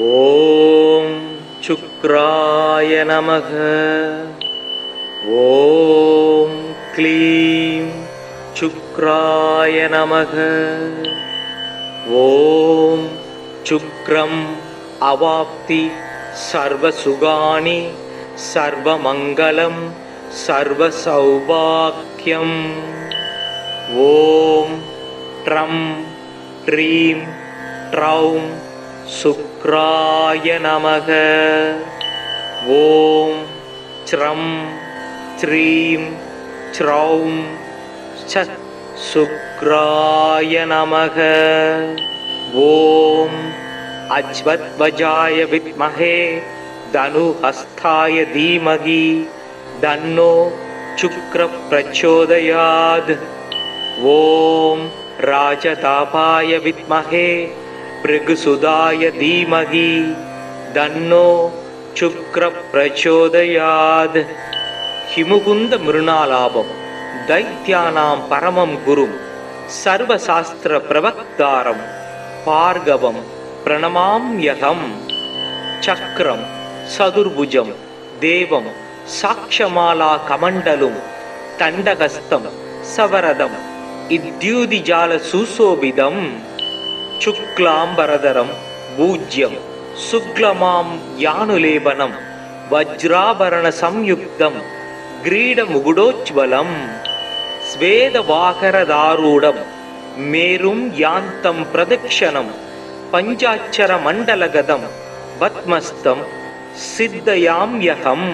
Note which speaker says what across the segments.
Speaker 1: ஓம் சுக்ராய நமக. ஓம் க்ளீம் சுக்ராய நமக. ஓம் சுக்ரம் அவாப்தி சர்வசுகானி சர்வமங்கலம் சர்வசௌபாக்யம். ஓம் ட்ரம் ட்ரீம் ட்ரௌம் சுக்ராய நமக. ஓம் ச்ரம் ச்ரீம் ச்ரௌம் சுக்ராய நமக. ஓம் அஜ்வத்வஜாய வித்மஹே தனுஹஸ்தாய தீமகி தன்னோ சுக்ர பிரச்சோதயாத். ஓம் ராஜதாபாய வித்மஹே பிருகுசுதாய தீமகி தன்னோ சுக்ர பிரச்சோதயாத். ஹிமுகுந்த மிருணாலாபம் தைத்யானாம் பரமம் குரும் சர்வசாஸ்திர பிரவக்தாரம் பார்கவம் பிரணமாம்யகம். சக்ரம் சதுர்புஜம் தேவம் சாக்ஷமாலா கமண்டலும் தண்டகஸ்தம் சவரதம் இத்யூதிஜால சுசோபிதம். சுக்லாம்பரதரம் பூஜ்யம் சுக்லமாம் யானுலேபனம் வஜ்ராபரண சம்யுக்தம் கிரீடமுகுடோஜ்வலம். ஸ்வேதவாகரதாரூடம் மேரும் யாந்தம் பிரதக்ஷணம் பஞ்சாட்சர மண்டலகதம் பத்மஸ்தம் சித்தயாம்யகம்.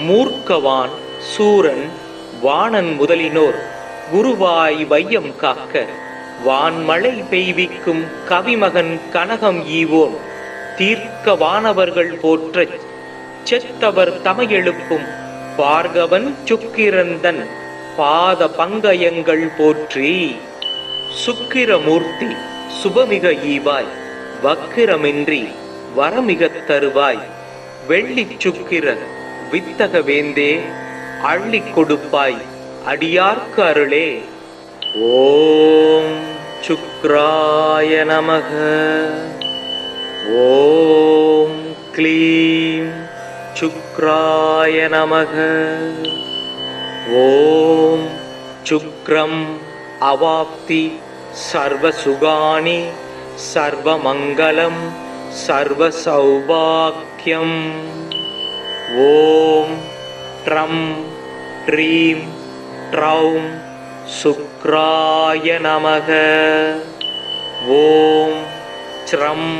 Speaker 1: மூர்க்கவான் சூரன் வாணன் முதலினோர் குருவாய் வையம் காக்க வான்மழை பெய்விக்கும் கவிமகன் கனகம் ஈவோன் தீர்க்க வானவர்கள் போற்றச் செத்தவர் தமையெழுப்பும் பார்கவன் சுக்கிரந்தன் பாத பங்கயங்கள் போற்றி. சுக்கிரமூர்த்தி சுபமிக ஈவாய் வக்கிரமின்றி வரமிகத் தருவாய். வெள்ளிச் சுக்கிர வித்தக வேந்தே அள்ளிக் கொடுப்பாய் அடியார்க்கு அருளே. ஓம் சுக்ராய நமக. ஓம் க்ளீம் சுக்ராய நமக. ஓம் சுக்ரம் அவாப்தி சர்வசுகானி சர்வமங்கலம் சர்வசௌபாக்யம். ஓம் ட்ரம் ட்ரீம் ட்ரௌம் சுக்ராய நமக. ஓம் ச்ரம்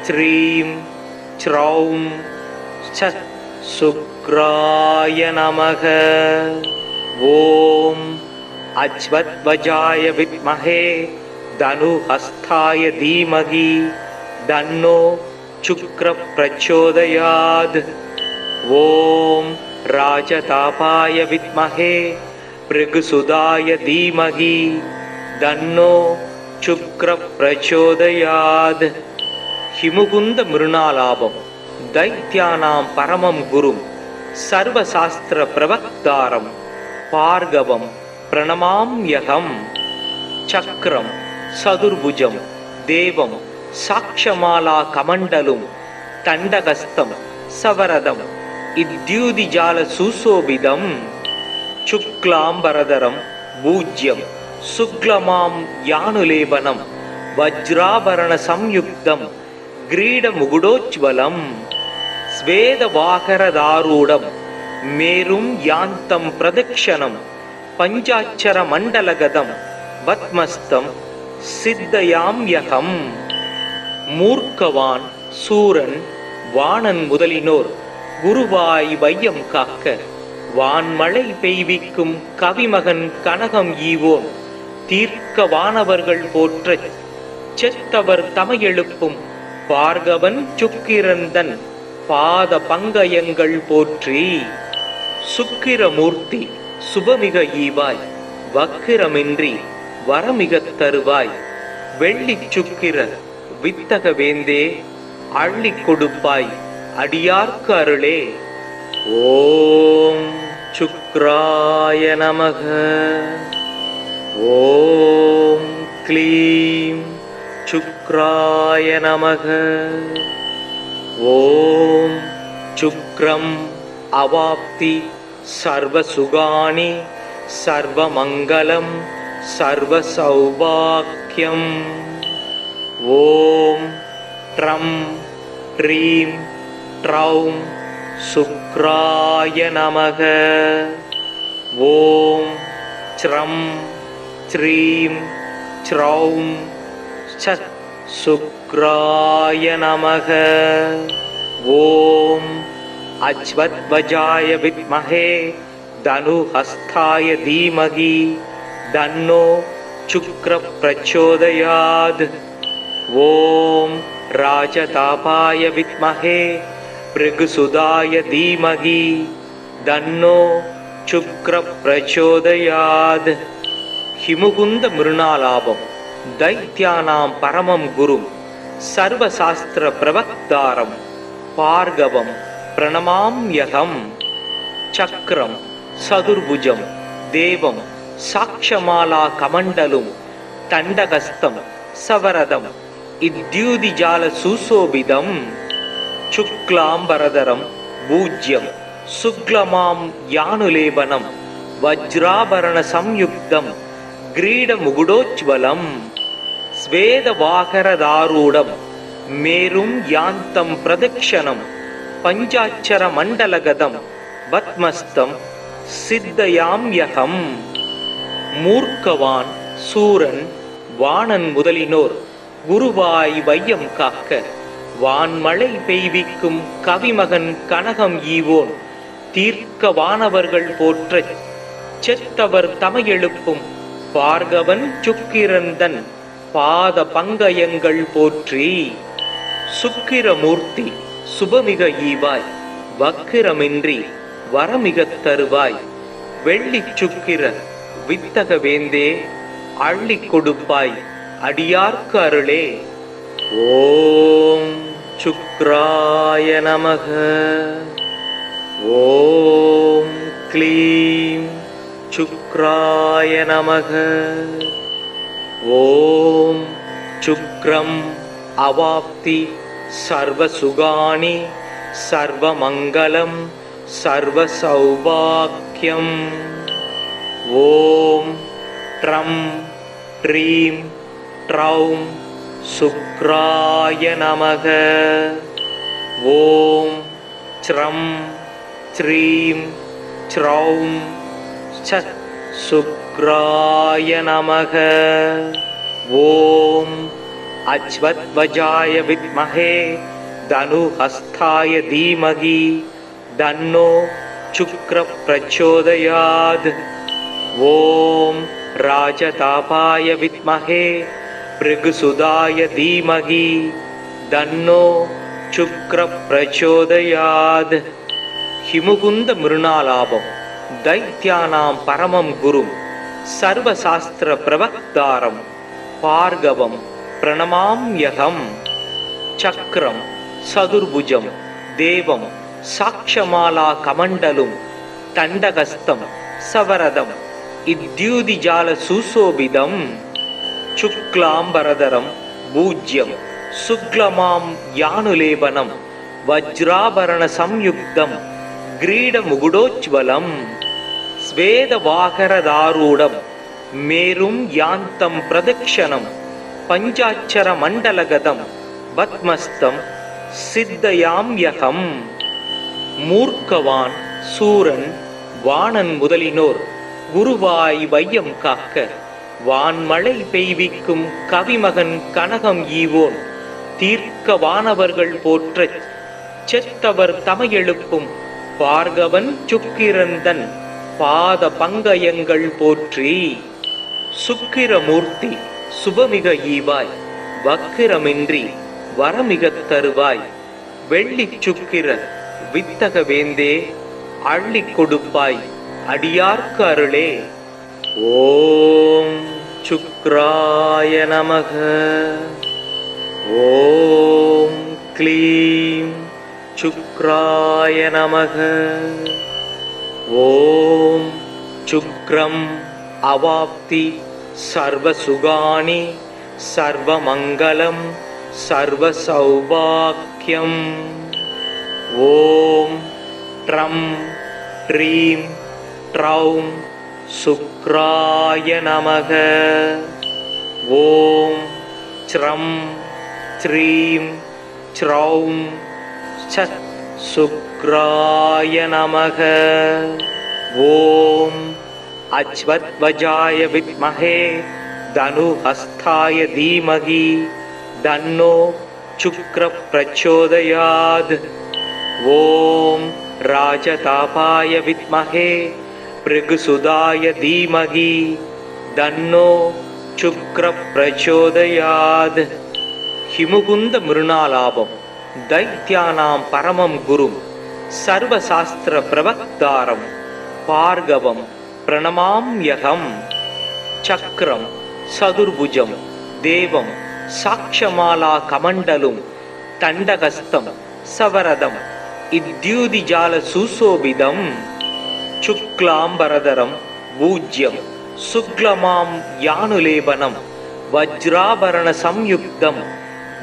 Speaker 1: ச்ரீம் ச்ரௌம் சுக்ராய நமக. ஓம் அஜ்வத்வஜாய வித்மஹே தனுஹஸ்தாய தீமகி தன்னோ சுக்ர பிரச்சோதயாத். ஓம் ராஜதாபாய வித்மஹே பிருகுசுதாய தீமகி தன்னோ சுக்ர பிரச்சோதயாத். ஹிமுகுந்த மிருணாலாபம் தைத்யானாம் பரமம் குரும் சர்வசாஸ்திர பிரவக்தாரம் பார்கவம் பிரணமாம்யகம். சக்ரம் சதுர்புஜம் தேவம் சாக்ஷமாலா கமண்டலும் தண்டகஸ்தம் சவரதம் இத்யூதிஜால சுசோபிதம். சுக்லாம்பரதரம் பூஜ்யம் சுக்லமாம் யானுலேபனம் வஜ்ராபரண சம்யுக்தம் கிரீடமுகுடோஜ்வலம். ஸ்வேதவாகரதாரூடம் மேரும் யாந்தம் பிரதக்ஷணம் பஞ்சாட்சர மண்டலகதம் பத்மஸ்தம் சித்தயாம்யகம். மூர்க்கவான் சூரன் வாணன் முதலினோர் குருவாய் வையம் காக்க வான்மழை பெய்விக்கும் கவிமகன் கனகம் ஈவோன் தீர்க்க வானவர்கள் போற்றச் செத்தவர் தமையெழுப்பும் பார்கவன் சுக்கிரந்தன் பாத பங்கயங்கள் போற்றி. சுக்கிரமூர்த்தி சுபமிக ஈவாய் வக்கிரமின்றி வரமிகத் தருவாய். வெள்ளிச் சுக்கிர வித்தக வேந்தே அள்ளிக் கொடுப்பாய் அடியார்க்கு அருளே. ஓம் சுக்ராய நமக. ஓம் க்ளீம் சுக் शुक्राय नमः। ॐ शुक्रम् अवाप्ति सर्वसुगानि सर्वमङ्गलं सर्वसौभाग्यम्। ॐ ट्रं ट्रीं ट्रौं शुक्राय नमः। ॐ च्रं च्रीं च्रौं शुक्राय नमः। ॐ अश्वत्थवजाय विद्महे धनुहस्ताय धीमहि तन्नो शुक्रः प्रचोदयात्। ॐ राजतापाय विद्महे भृगुसुताय धीमहि तन्नो शुक्रः प्रचोदयात्। हिमुकुन्द मृणालाभं दैत्यानां परमं गुरुं सर्वशास्त्रप्रवक्तारं भार्गवं प्रणमाम्यहम्। चक्रं चतुर्भुजं देवं साक्षमालाकमण्डलं तण्डहस्तं सवरदं इद्युतिजालसुशोभितं। शुक्लाम्बरधरं भूज्यं शुक्लमां यानुलेपनं वज्राभरणसंयुक्तं ग्रीडमुकुटोज्ज्वलं। स्वेदवाहरदारूढं मेरुं यान्तं प्रदक्षिणं पञ्चाक्षरमण्डलगतं पद्मस्तं सिद्धयाम्यहम्। மூர்க்கவான் சூரன் வாணன் முதலினோர் குருவாய் வையம் காக்க வான்மழை பெய்விக்கும் கவிமகன் கனகம் ஈவோன் தீர்க்க வானவர்கள் போற்றச் செத்தவர் தமையெழுப்பும் பார்கவன் சுக்கிரந்தன் பாத பங்கயங்கள் போற்றி। சுக்கிரமூர்த்தி சுபமிக ஈவாய் வக்கிரமின்றி வரமிகத் தருவாய் வெள்ளிச் சுக்கிர வித்தக வேந்தே அள்ளிக் கொடுப்பாய் அடியார்க்கு அருளே। ஓம் சுக்ராய நமக। ஓம் க்ளீம் சுக்ராய நமக। ஓம் சுக்ரம் அவாப்தி சர்வசுகானி சர்வமங்கலம் சர்வசௌபாக்கியம்। ஓம் ட்ரம் ட்ரீம் ட்ரௌம் சுக்ராய நமக। ஓம் ச்ரம் ச்ரீம் ச்ரௌம் சுக்ராய நமக। ஓம் அஸ்வத்வஜாய வித்மஹே தனுஹஸ்தாய தீமஹி தன்னோ சுக்ரः பிரச்சோதயாத்। ஓம் ராஜதாபாய வித்மஹே भृगुसुताय धीमहि तन्नो शुक्रः प्रचोदयात्। हिमुकुन्द मृणालाभं दैत्यानां परमं गुरुं सर्वशास्त्रप्रवक्तारं भार्गवं प्रणमाम्यहम्। चक्रं चतुर्भुजं देवं साक्षमालाकमण्डलं तण्डहस्तं सवरदं इद्युतिजालसुशोभितं। शुक्लाम्बरधरं भूज्यं शुक्लमां यानुलेपनं वज्राभरणसंयुक्तं ग्रीडमुकुटोज्ज्वलं। स्वेदवाहरदारूढं मेरुं यान्तं प्रदक्षिणं पञ्चाक्षरमण्डलगतं पद्मस्तं सिद्धयाम्यहम्। மூர்க்கவான் சூரன் வாணன் முதலினோர் குருவாய் வையம் காக்க வான்மழை பெய்விக்கும் கவிமகன் கனகம் ஈவோன் தீர்க்க வானவர்கள் போற்றச் செத்தவர் தமையெழுப்பும் பார்கவன் சுக்கிரந்தன் பாத பங்கயங்கள் போற்றி। சுக்கிரமூர்த்தி சுபமிக ஈவாய் வக்கிரமின்றி வரமிகத் தருவாய் வெள்ளிச் சுக்கிர வித்தக வேந்தே அள்ளிக் கொடுப்பாய் அடியார்க்கு அருளே। ஓம் சுக்ராய நமக। ஓம் க்ளீம் சுக்ராய நமக। ஓம் சுக்ரம் அவாப்தி சர்வசுகானி सर्वमङ्गलं सर्वसौभाग्यम्। ॐ ट्रं ट्रीं ट्रौं शुक्राय नमः। ॐ च्रं च्रीं च्रौं शुक्राय नमः। ॐ अश्वत्थवजाय विद्महे धनुहस्ताय धीमहि तन्नो शुक्रः प्रचोदयात्। ॐ राजतापाय विद्महे भृगुसुताय धीमहि तन्नो शुक्रः प्रचोदयात्। हिमुकुन्द मृणालाभं दैत्यानां परमं गुरुं सर्वशास्त्र प्रवक्तारं भार्गवं प्रणमाम्यहम्। चक्रं चतुर्भुजं देवं साक्षमाला कमण्डलुं तण्डहस्तं सवरदं इद्युतिजाल सुशोभितं। शुक्लाम्बरधरं भूज्यं शुक्लमां यानुलेपनं वज्राभरण संयुक्तं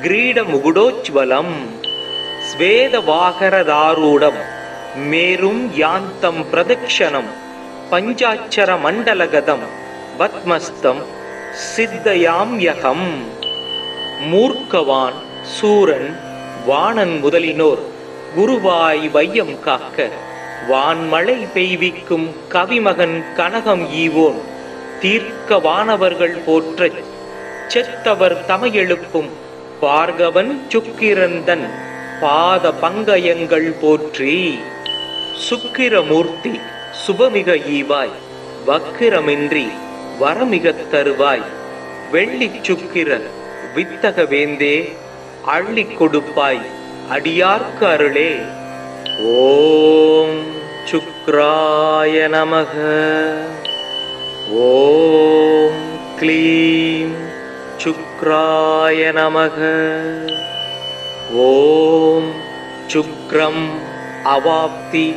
Speaker 1: ग्रीडमुकुटोज्ज्वलं। स्वेदवाहरदारूढं मेरुं यान्तं प्रदक्षिणं पञ्चाक्षरमण्डलगतं पद्मस्तं सिद्धयाम्यहम्। மூர்க்கவான் சூரன் வாணன் முதலினோர் குருவாய் வையம் காக்க வான்மழை பெய்விக்கும் கவிமகன் கனகம் ஈவோன் தீர்க்க வானவர்கள் போற்றச் செத்தவர் தமையெழுப்பும் பார்கவன் சுக்கிரந்தன் பாத பங்கயங்கள் போற்றி. சுக்கிரமூர்த்தி சுபமிக ஈவாய் வக்கிரமின்றி வரமிகத் தருவாய். வெள்ளிச் சுக்கிர வித்தக வேந்தே அள்ளிக் கொடுப்பாய் அடியார்க்கு அருளே. ஓம் சுக்ராய நமக. ஓம் க்ளீம் சுக்ராய நமக. ஓம் சுக்ரம் அவாப்தி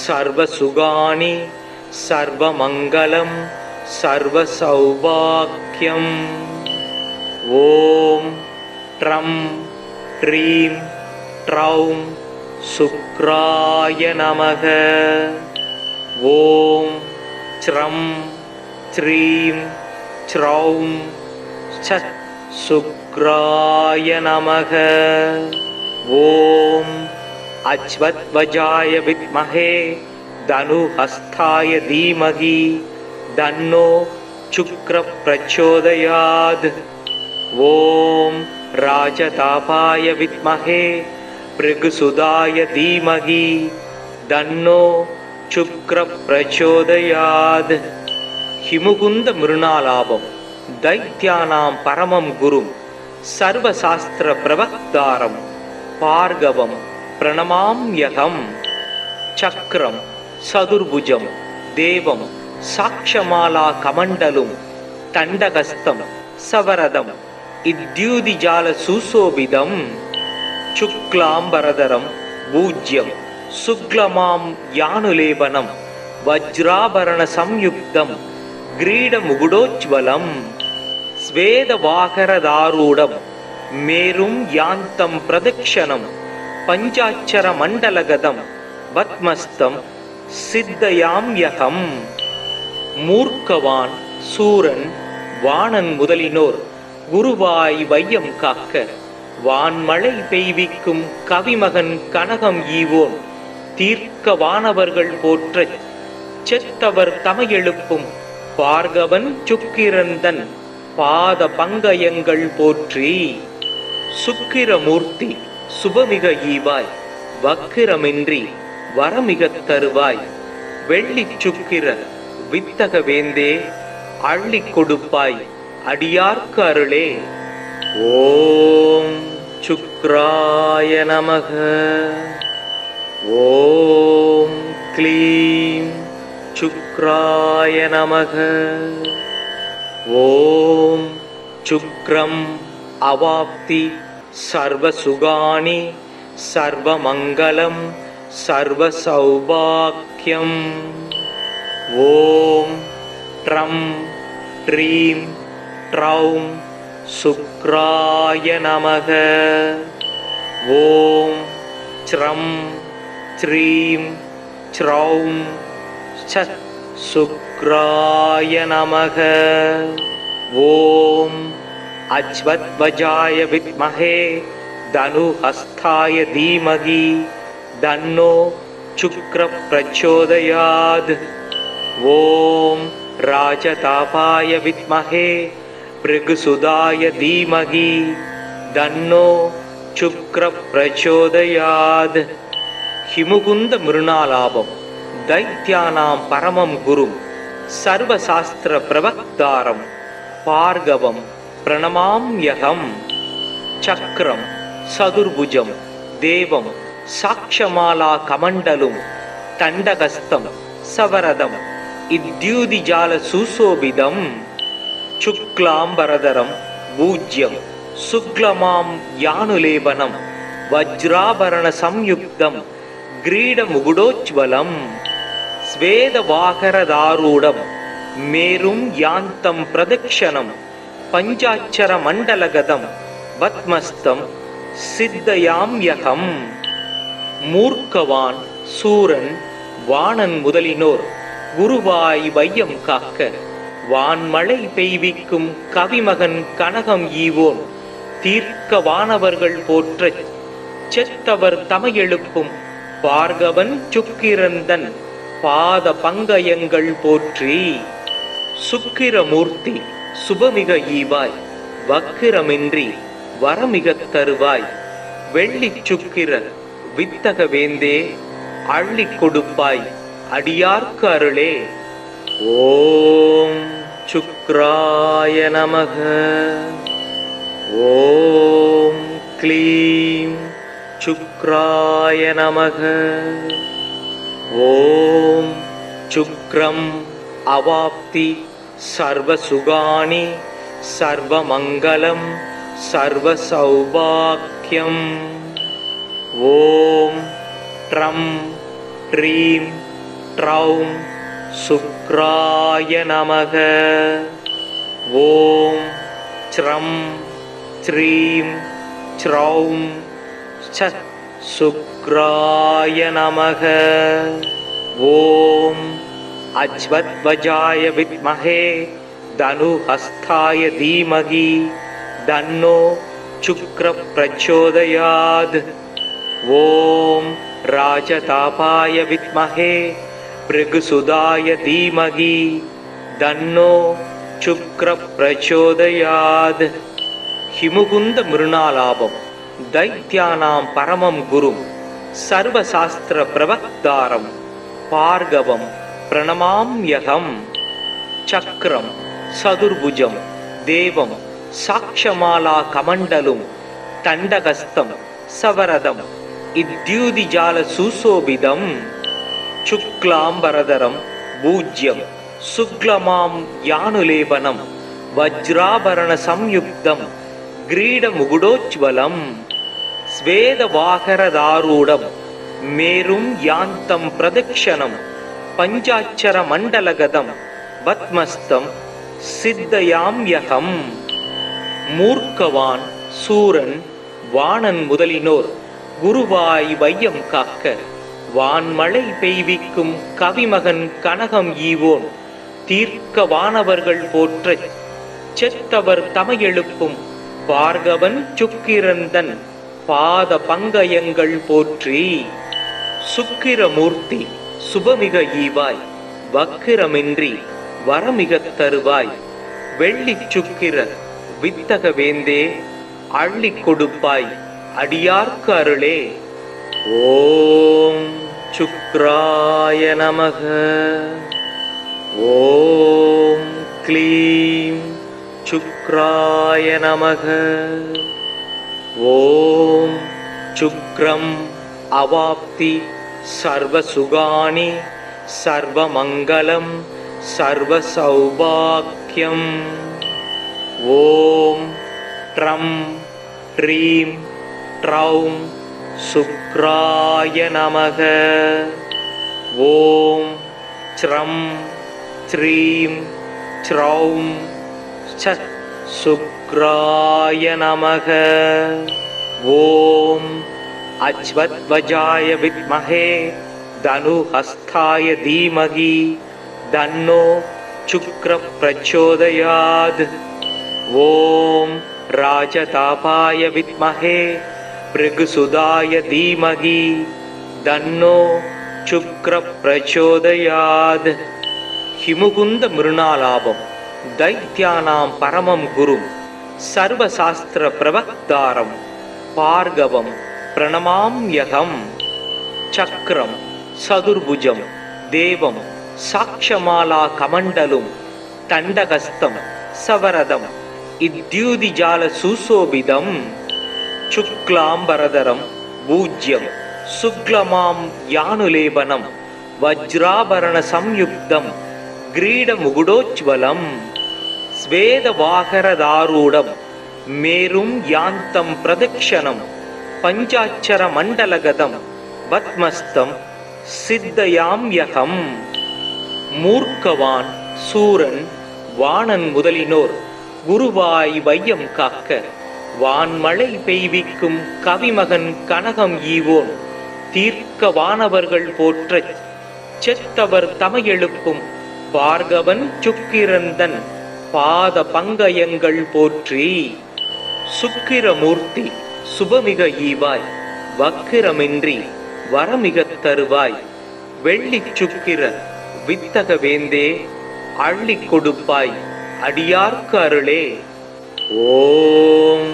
Speaker 1: சர்வசுகானி சர்வமங்கலம் சர்வசௌபாக்கியம். ஓம் ட்ரம் ட்ரீம் ட்ரௌம் சுக்ராய நமக. ஓம் ச்ரம் ச்ரீம் ச்ரௌம் சுக்ராய நமக. ஓம் அஸ்வத்வஜாய வித்மஹே தனுஹஸ்தாய தீமஹி தன்னோ சுக்ரः பிரச்சோதயாத். ஓம் ராஜதாபாய வித்மஹே भृगुसुताय धीमहि तन्नो शुक्रः प्रचोदयात्. हिमुकुन्द मृणालाभं दैत्यानां परमं गुरुं सर्वशास्त्र प्रवक्तारं भार्गवं प्रणमाम्यहम्. चक्रं चतुर्भुजं देवं साक्षमाला कमण्डलुं तण्डहस्तं सवरदं इद्युतिजाल सुशोभितं. शुक्लाम्बरधरं भूज्यं शुक्लमां यानुलेपनं वज्राभरण संयुक्तं ग्रीडमुकुटोज्ज्वलं. स्वेदवाहरदारूढं मेरुं यान्तं प्रदक्षिणं पञ्चाक्षरमण्डलगतं पद्मस्तं सिद्धयाम्यहम्. மூர்க்கவான் சூரன் வாணன் முதலினோர் குருவாய் வையம் காக்க வான்மழை பெய்விக்கும் கவிமகன் கனகம் ஈவோன் தீர்க்க வானவர்கள் போற்றச் செத்தவர் தமையெழுப்பும் பார்கவன் சுக்கிரந்தன் பாத பங்கயங்கள் போற்றி. சுக்கிரமூர்த்தி சுபமிக ஈவாய் வக்கிரமின்றி வரமிகத் தருவாய். வெள்ளிச் சுக்கிர வித்தக வேந்தே அள்ளிக் கொடுப்பாய் அடியார்க்கு அருளே. ஓம் சுக்ராய நமக. ஓம் க்ளீம் சுக்ராய நமக. ஓம் சுக்ரம் அவாப்தி சர்வசுகானி சர்வமங்கலம் சர்வசௌபாக்கியம். ஓம் ட்ரம் ட்ரீம் ட்ரௌம் சுக்ராய நமக. ஓம் ச்ரம் ச்ரீம் ச்ரௌம் சத் சுக்ராய நமக. ஓம் அஜ்வத்வஜாய வித்மஹே தனுஹஸ்தாய தீமகி தன்னோ சுக்ர பிரச்சோதயாத். ஓம் ராஜதாபாய வித்மஹே பிருகுசுதாய தீமகி தன்னோ சுக்ர பிரச்சோதயாத். ஹிமுகுந்த மிருணாலாபம் தைத்யானாம் பரமம் குரும் சர்வசாஸ்திர பிரவக்தாரம் பார்கவம் பிரணமாம்யகம். சக்ரம் சதுர்புஜம் தேவம் சாக்ஷமாலா கமண்டலும் தண்டகஸ்தம் சவரதம் இத்யூதிஜால சுசோபிதம். சுக்லாம்பரதரம் பூஜ்யம் சுக்லமாம் யானுலேபனம் வஜ்ராபரண சம்யுக்தம் கிரீடமுகுடோஜ்வலம். ஸ்வேதவாகரதாரூடம் மேரும் யாந்தம் பிரதக்ஷணம் பஞ்சாட்சர மண்டலகதம் பத்மஸ்தம் சித்தயாம்யகம். மூர்க்கவான் சூரன் வாணன் முதலினோர் குருவாய் வையம் காக்க வான்மழை பெய்விக்கும் கவிமகன் கனகம் ஈவோன் தீர்க்க வானவர்கள் போற்றச் செத்தவர் தமையெழுப்பும் பார்கவன் சுக்கிரந்தன் பாத பங்கயங்கள் போற்றி. சுக்கிரமூர்த்தி சுபமிக ஈவாய் வக்கிரமின்றி வரமிகத் தருவாய். வெள்ளிச் சுக்கிர வித்தக வேந்தே அள்ளிக் கொடுப்பாய் அடியார்க்கு அருளே. ஓம் சுக்ராய நமக. ஓம் க்ளீம் சுக்ராய நமக. ஓம் சுக்ரம் அவாப்தி சர்வசுகானி சர்வமங்கலம் சர்வசௌபாக்யம். ஓம் ட்ரம் ட்ரீம் ட்ரௌம் சுக்ராய நமக. ஓம் ச்ரம் ச்ரீம் ச்ரௌம் சத் சுக்ராய நமக. ஓம் அஜ்வத்வஜாய வித்மஹே தனுஹஸ்தாய தீமகி தன்னோ சுக்ர பிரச்சோதயாத். ஓம் ராஜதாபாய வித்மஹே பிருகுசுதாய தீமகி தன்னோ சுக்ர பிரச்சோதயாத். ஹிமுகுந்த மிருணாலாபம் தைத்யானாம் பரமம் குரும் சர்வசாஸ்திர பிரவக்தாரம் பார்கவம் பிரணமாம்யகம். சக்ரம் சதுர்புஜம் தேவம் சாக்ஷமாலா கமண்டலும் தண்டகஸ்தம் சவரதம் இத்யூதிஜால சுசோபிதம். சுக்லாம்பரதரம் பூஜ்யம் சுக்லமாம் யானுலேபனம் வஜ்ராபரண சம்யுக்தம் கிரீடமுகுடோஜ்வலம். ஸ்வேதவாகரதாரூடம் மேரும் யாந்தம் பிரதக்ஷணம் பஞ்சாட்சர மண்டலகதம் பத்மஸ்தம் சித்தயாம்யகம். மூர்க்கவான் சூரன் வாணன் முதலினோர் குருவாய் வையம் காக்க வான்மழை பெய்விக்கும் கவிமகன் கனகம் ஈவோன் தீர்க்க வானவர்கள் போற்றச் செத்தவர் தமையெழுப்பும் பார்கவன் சுக்கிரந்தன் பாத பங்கயங்கள் போற்றி. சுக்கிரமூர்த்தி சுபமிக ஈவாய் வக்கிரமின்றி வரமிகத் தருவாய். வெள்ளிச் சுக்கிர வித்தக வேந்தே அள்ளிக் கொடுப்பாய் அடியார்க்கு அருளே. ஓம் சுக்ராய நமக. ஓம் க்ளீம் சுக்ராய நமக. ஓம் சுக்ரம் அவாப்தி சர்வசுகானி சர்வமங்கலம் சர்வசௌபாக்யம். ஓம் ட்ரம் ட்ரீம் ட்ரௌம் சுக்ராய நமக. ஓம் ச்ரம் ச்ரீம் ச்ரௌம் சத் சுக்ராய சுக்ராய நமக. ஓம் அச்வத்வஜாய வித்மஹே தனுஹஸ்தாய தீமகி தன்னோ சுக்ர பிரச்சோதயாத். ஓம் ராஜதாபாய வித்மஹே பிருகுசுதாய தீமகி தன்னோ சுக்ர பிரச்சோதயாத். ஹிமுகுந்த மிருணாலாபம் தைத்யானாம் பரமம் குரும் சர்வசாஸ்திர பிரவக்தாரம் பார்கவம் பிரணமாம்யகம். சக்ரம் சதுர்புஜம் தேவம் சாக்ஷமாலா கமண்டலும் தண்டகஸ்தம் சவரதம் இத்யூதிஜால சுசோபிதம். சுக்லாம்பரதரம் பூஜ்யம் சுக்லமாம் யானுலேபனம் வஜ்ராபரண சம்யுக்தம் கிரீடமுகுடோஜ்வலம். ஸ்வேதவாகரதாரூடம் மேரும் யாந்தம் பிரதக்ஷணம் பஞ்சாட்சர மண்டலகதம் பத்மஸ்தம் சித்தயாம்யகம். மூர்க்கவான் சூரன் வாணன் முதலினோர் குருவாய் வையம் காக்க வான்மழை பெய்விக்கும் கவிமகன் கனகம் ஈவோன் தீர்க்க வானவர்கள் போற்றச் செத்தவர் தமையெழுப்பும் பார்கவன் சுக்கிரந்தன் பாத பங்கயங்கள் போற்றி. சுக்கிரமூர்த்தி சுபமிக ஈவாய் வக்கிரமின்றி வரமிகத் தருவாய். வெள்ளிச் சுக்கிர வித்தக வேந்தே அள்ளிக் கொடுப்பாய் அடியார்க்கு அருளே. ஓம்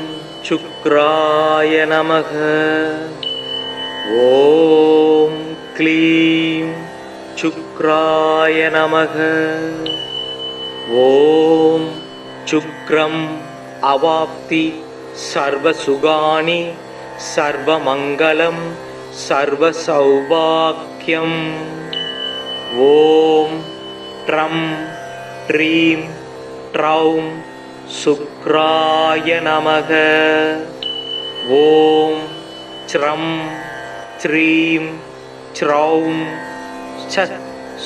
Speaker 1: சுக்ராய நமக. ஓம் க்ளீம் சுக்ராய நமக. ஓம் சுக்ரம் அவாப்தி சர்வசுகானி சர்வமங்கலம் சர்வசௌபாக்யம். ஓம் ட்ரம் ட்ரீம் ட்ரௌம் சுக்ராய நமக. ஓம் ச்ரம் ச்ரீம் ச்ரௌம் சத்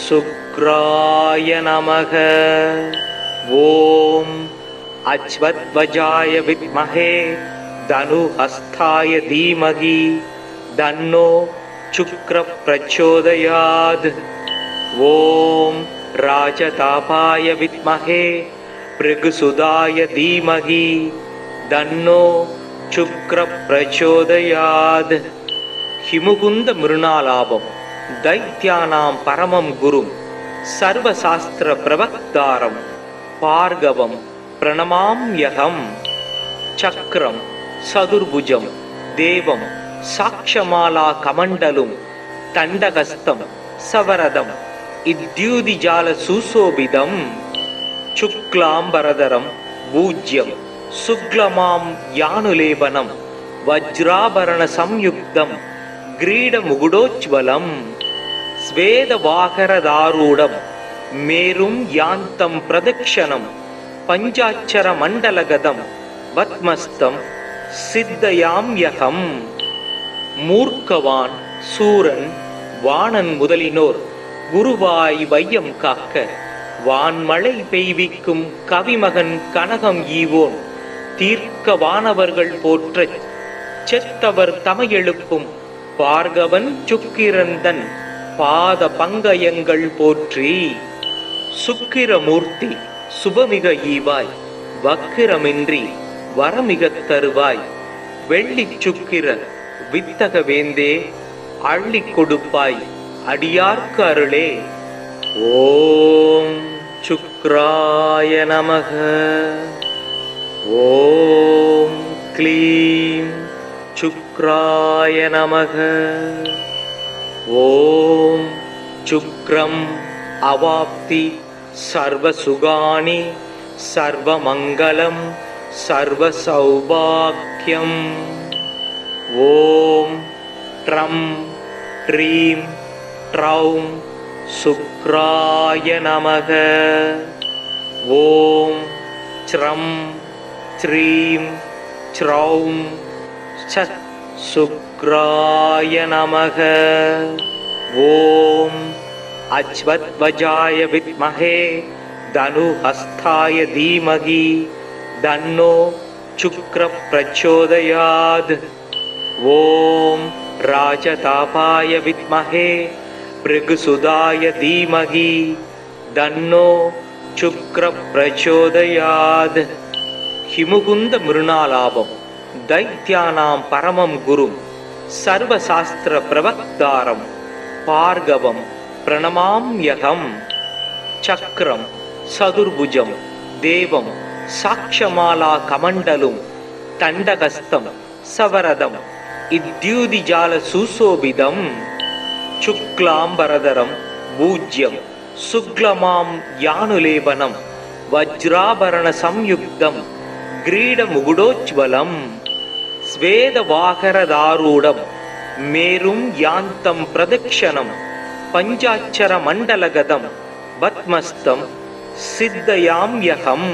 Speaker 1: சுக்ராய நமக. ஓம் அச்வத்வஜாய வித்மஹே தனுஹஸ்தாய தீமகி தன்னோ சுக்ர பிரச்சோதயாத். ஓம் ராஜதாபாய வித்மஹே பிருகுசுதாய தீமகி தன்னோ சுக்ர பிரச்சோதயாத். ஹிமுகுந்த மிருணாலாபம் தைத்யானாம் பரமம் குரும் சர்வசாஸ்திர பிரவக்தாரம் பார்கவம் பிரணமாம்யகம். சக்ரம் சதுர்புஜம் தேவம் சாக்ஷமாலா கமண்டலும் தண்டகஸ்தம் சவரதம் இத்யூதிஜால சுசோபிதம். சுக்லாம்பரதரம் பூஜ்யம் சுக்லமாம் யானுலேபனம் வஜ்ராபரண சம்யுக்தம் கிரீடமுகுடோஜ்வலம். ஸ்வேதவாகரதாரூடம் மேரும் யாந்தம் பிரதக்ஷணம் பஞ்சாட்சர மண்டலகதம் பத்மஸ்தம் சித்தயாம்யகம். மூர்க்கவான் சூரன் வாணன் முதலினோர் குருவாய் வையம் காக்க வான்மழை பெய்விக்கும் கவிமகன் கனகம் ஈவோன் தீர்க்க வானவர்கள் போற்றச் செத்தவர் தமையெழுப்பும் பார்கவன் சுக்கிரந்தன் பாத பங்கயங்கள் போற்றி. சுக்கிரமூர்த்தி சுபமிக ஈவாய் வக்கிரமின்றி வரமிகத் தருவாய். வெள்ளிச் சுக்கிர வித்தக வேந்தே அள்ளிக் கொடுப்பாய் அடியார்க்கு அருளே. ஓம் சுக்ராய நமக. ஓம் க்ளீம் சுக்ராய நமக. ஓம் சுக்ரம் அவாப்தி சர்வசுகானி சர்வமங்கலம் சர்வசௌபாக்யம். ஓம் ட்ரம் ட்ரீம் ட்ரௌம் சுக்ராய நமக. ஓம் ச்ரம் ச்ரீம் ச்ரௌம் சத் சுக்ராய நமக. ஓம் அச்வத்வஜாய வித்மஹே தனுஹஸ்தாய தீமகி தன்னோ शुक्र प्रचोदयात्। ओम राजतापाय विद्महे भृगुसुताय धीमहि तन्नो शुक्र प्रचोदयात्। हिमुकुंद मृणालाभम दैत्यानां परमं गुरुं सर्वशास्त्र प्रवक्तारं भार्गवं प्रणमाम्यहं। चक्रं सदुर्भुजं देवं साक्षमाला कमण्डलुं तण्डहस्तं सवरदं इद्युतिजाल सुशोभितं। शुक्लांबरधरं भूज्यं शुक्लमां यानुलेपनं वज्राभरण संयुक्तं ग्रीडमुकुटोज्ज्वलं। स्वेदवाहरदारूढं मेरुं यान्तं प्रदक्षिणं पञ्चाक्षर मण्डलगतं पद्मस्तं सिद्धयाम्यहम्।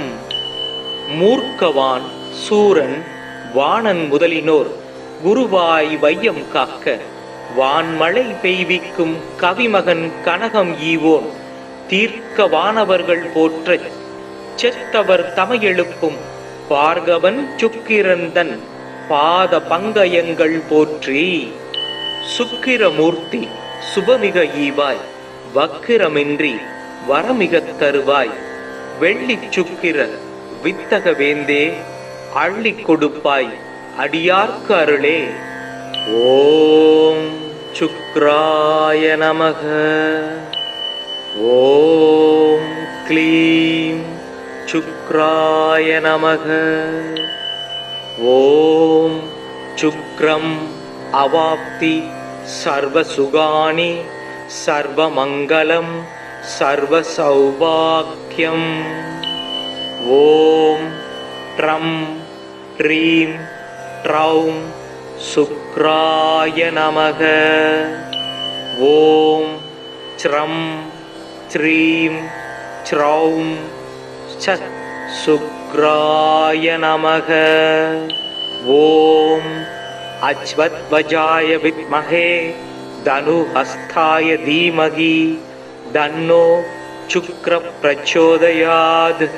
Speaker 1: मूर्खवान् सूरन வாணன் முதலினோர் குருவாய் வையம் காக்க வான்மழை பெய்விக்கும் கவிமகன் கனகம் ஈவோன் தீர்க்க வானவர்கள் போற்றச் செத்தவர் தமையெழுப்பும் பார்கவன் சுக்கிரந்தன் பாத பங்கயங்கள் போற்றி। சுக்கிரமூர்த்தி சுபமிக ஈவாய் வக்கிரமின்றி வரமிகத் தருவாய் வெள்ளிச் சுக்கிர வித்தக வேந்தே அள்ளிக் கொடுப்பாய் அடியார்க்கு அருளே। ஓம் சுக்ராய நமக। ஓம் க்ளீம் சுக்ராய நமக। ஓம் சுக்ரம் அவாப்தி சர்வசுகானி சர்வமங்கலம் சர்வசௌபாக்யம்। ஓம் ட்ரம் ட்ரீம் ட்ரௌம் சுக்ராய நமக। ஓம் ச்ரம் ச்ரீம் ச்ரௌம் சத் சுக்ராய நமக। ஓம் அச்வத்வஜாய வித்மஹே தனுஹஸ்தாய தீமஹி தன்னோ சுக்ர பிரச்சோதயாத்।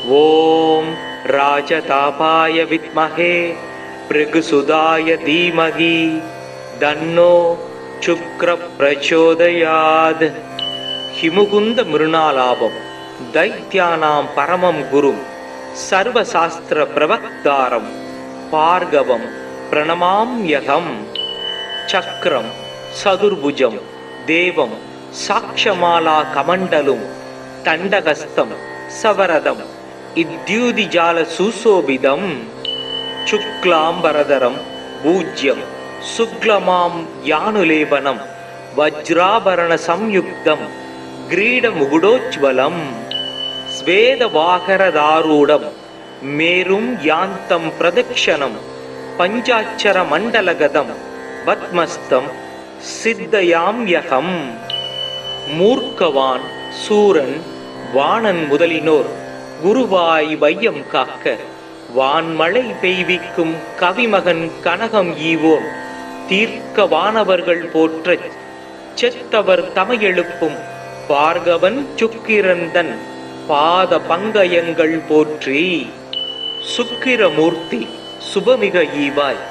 Speaker 1: ஓம் ராஜதாபாய வித்மஹே भृगुसुताय धीमहि तन्नो शुक्र प्रचोदयात्। हिमुकुंद मृणालाभम दैत्यानां परमं गुरुं सर्वशास्त्र प्रवक्तारं भार्गवं प्रणमाम्यहं। चक्रं सदुर्भुजं देवं साक्षमाला कमण्डलुं तण्डहस्तं सवरदं इद्युतिजाल सुशोभितं। शुक्लांबरधरं भूज्यं शुक्लमां यानुलेपनं वज्राभरण संयुक्तं ग्रीडमुकुटोज्ज्वलं। स्वेदवाहरदारूढं मेरुं यान्तं प्रदक्षिणं पञ्चाक्षर मण्डलगतं पद्मस्तं सिद्धयाम्यहम्। मूर्खवान् सूरन வாணன் முதலினோர் குருவாய் வையம் காக்க வான்மழை பெய்விக்கும் கவிமகன் கனகம் ஈவோன் தீர்க்க வானவர்கள் போற்றச் செத்தவர் தமையெழுப்பும் பார்கவன் சுக்கிரந்தன் பாத பங்கயங்கள் போற்றி। சுக்கிரமூர்த்தி சுபமிக ஈவாய்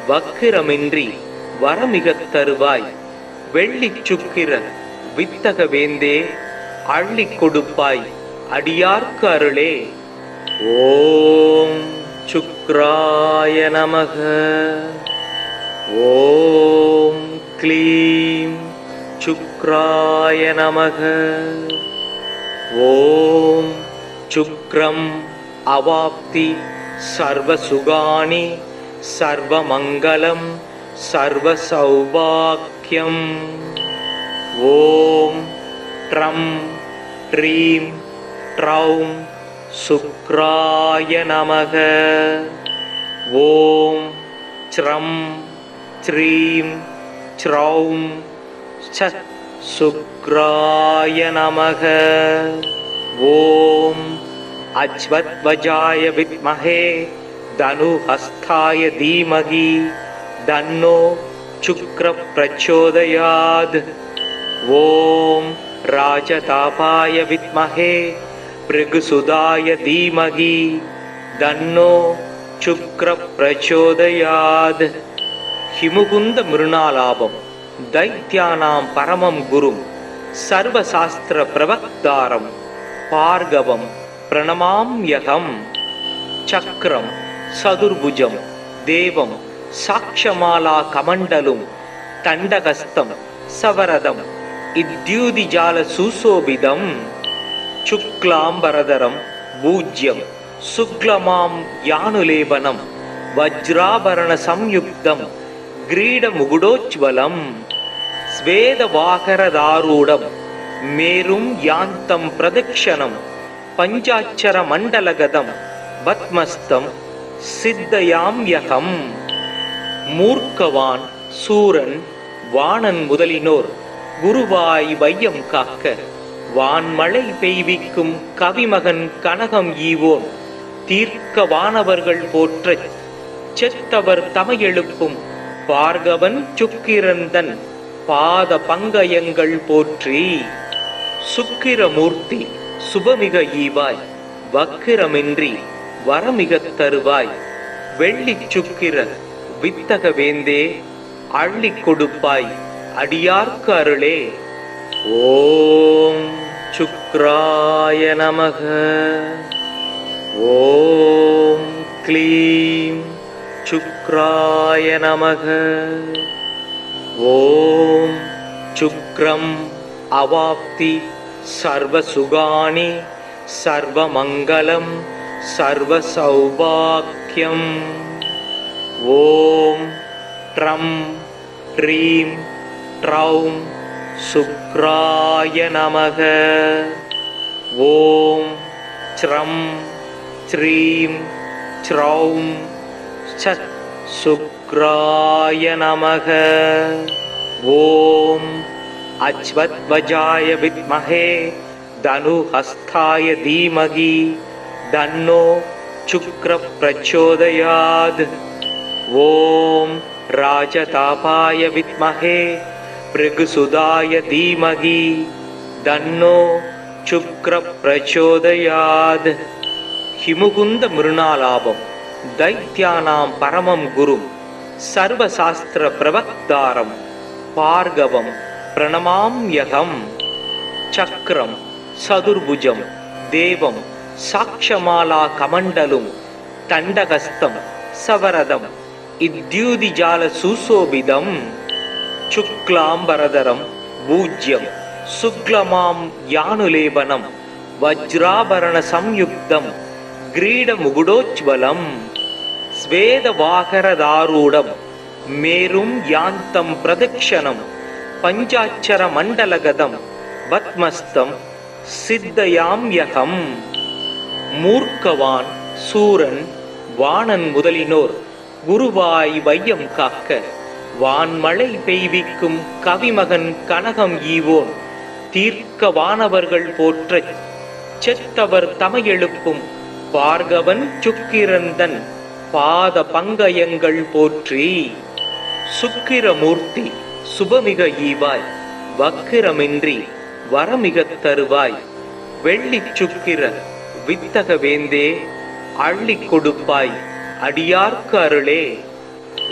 Speaker 1: வக்கிரமின்றி வரமிகத் தருவாய் வெள்ளிச் சுக்கிர வித்தக வேந்தே அள்ளிக் கொடுப்பாய் அடியார்க்கு அருளே। ஓம் சுக்ராய நமக। ஓம் க்ளீம் சுக்ராய நமக। ஓம் சுக்ரம் அவாப்தி சர்வசுகானி சர்வமங்கலம் சர்வசௌபாக்யம்। ஓம் ட்ரம் ட்ரீம் ட்ரௌம் சுக்ராய நமக। ஓம் ச்ரம் ச்ரீம் ச்ரௌம் சத் சுக்ராய நமக। ஓம் அச்வத்வஜாய வித்மஹே தனுஹஸ்தாய தீமஹி தன்னோ சுக்ர பிரச்சோதயாத்। ஓம் ராஜதாபாய வித்மஹே भृगुसुताय धीमहि तन्नो शुक्र प्रचोदयाद हिमुकुंद मृणालाभम दैत्यानां परमं गुरुं सर्वशास्त्र प्रवक्तारं भार्गवं प्रणमाम्यहम् चक्रं सदुर्भुजं देवं साक्षमाला कमण्डलुं तण्डहस्तं सवरदं इद्युदिजाल सुशोभितं शुक्लांबरधरं भूज्यं शुक्लमां यानुलेपनं वज्राभरण संयुक्तं ग्रीडमुकुटोज्ज्वलं स्वेदवाहरदारूढं मेरुं यान्तं प्रदक्षिणं पंचाक्षर मण्डलगतं पद्मस्तं सिद्धयाम्यहम् मूर्खवान् सूरन् வாணன் முதலினோர் குருவாய் வையம் காக்க வான்மழை பெய்விக்கும் கவிமகன் கனகம் ஈவோன் தீர்க்க வானவர்கள் போற்றச் செத்தவர் தமையெழுப்பும் பார்கவன் சுக்கிரந்தன் பாத பங்கயங்கள் போற்றி சுக்கிரமூர்த்தி சுபமிக ஈவாய் வக்கிரமின்றி வரமிகத் தருவாய் வெள்ளிச் சுக்கிர வித்தக வேந்தே அள்ளிக் கொடுப்பாய் அடியார்க்கு அருளே. ஓம் சுக்ராய நமக. ஓம் க்ளீம் சுக்ராய நமக. ஓம் சுக்ரம் அவாப்தி சர்வசுகானி சர்வமங்கலம் சர்வசௌபாக்யம். ஓம் ட்ரம் ட்ரீம் ட்ரௌம் சுக்ராய நமக. ஓம் ச்ரம் ச்ரீம் ச்ரௌம் சத் சுக்ராய நமக. ஓம் அச்வத்வஜாய வித்மஹே தனுஹஸ்தாய தீமகி தன்னோ சுக்ர பிரச்சோதயாத். ஓம் ராஜதாபாய வித்மஹே பிருகுசுதாய தீமகி தன்னோ சுக்ர பிரச்சோதயாத். ஹிமுகுந்த மிருணாலாபம் दैत्यानां परमं गुरुं सर्वशास्त्र प्रवक्तारं भार्गवं प्रणमाम्यहम् चक्रं सदुर्भुजं देवं साक्षमाला कमण्डलुं तण्डहस्तं सवरदं इद्युदिजाल सुशोभितं शुक्लांबरधरं भूज्यं शुक्लमां यानुलेपनं वज्राभरण संयुक्तं ग्रीडमुकुटोज्ज्वलं स्वेदवाहरदारूढं मेरुं यान्तं प्रदक्षिणं पंचाक्षर मण्डलगतं पद्मस्तं सिद्धयाम्यहम्. மூர்க்கவான் சூரன் வாணன் முதலினோர் குருவாய் வையம் காக்க வான்மழை பெய்விக்கும் கவிமகன் கனகம் ஈவோன் தீர்க்க வானவர்கள் போற்றச் செத்தவர் தமையெழுப்பும் பார்கவன் சுக்கிரந்தன் பாத பங்கயங்கள் போற்றி. சுக்கிரமூர்த்தி சுபமிக ஈவாய் வக்கிரமின்றி வரமிகத் தருவாய் வெள்ளிச் சுக்கிர வித்தக வேந்தே அள்ளிக் கொடுப்பாய் அடியார்க்கு அருளே.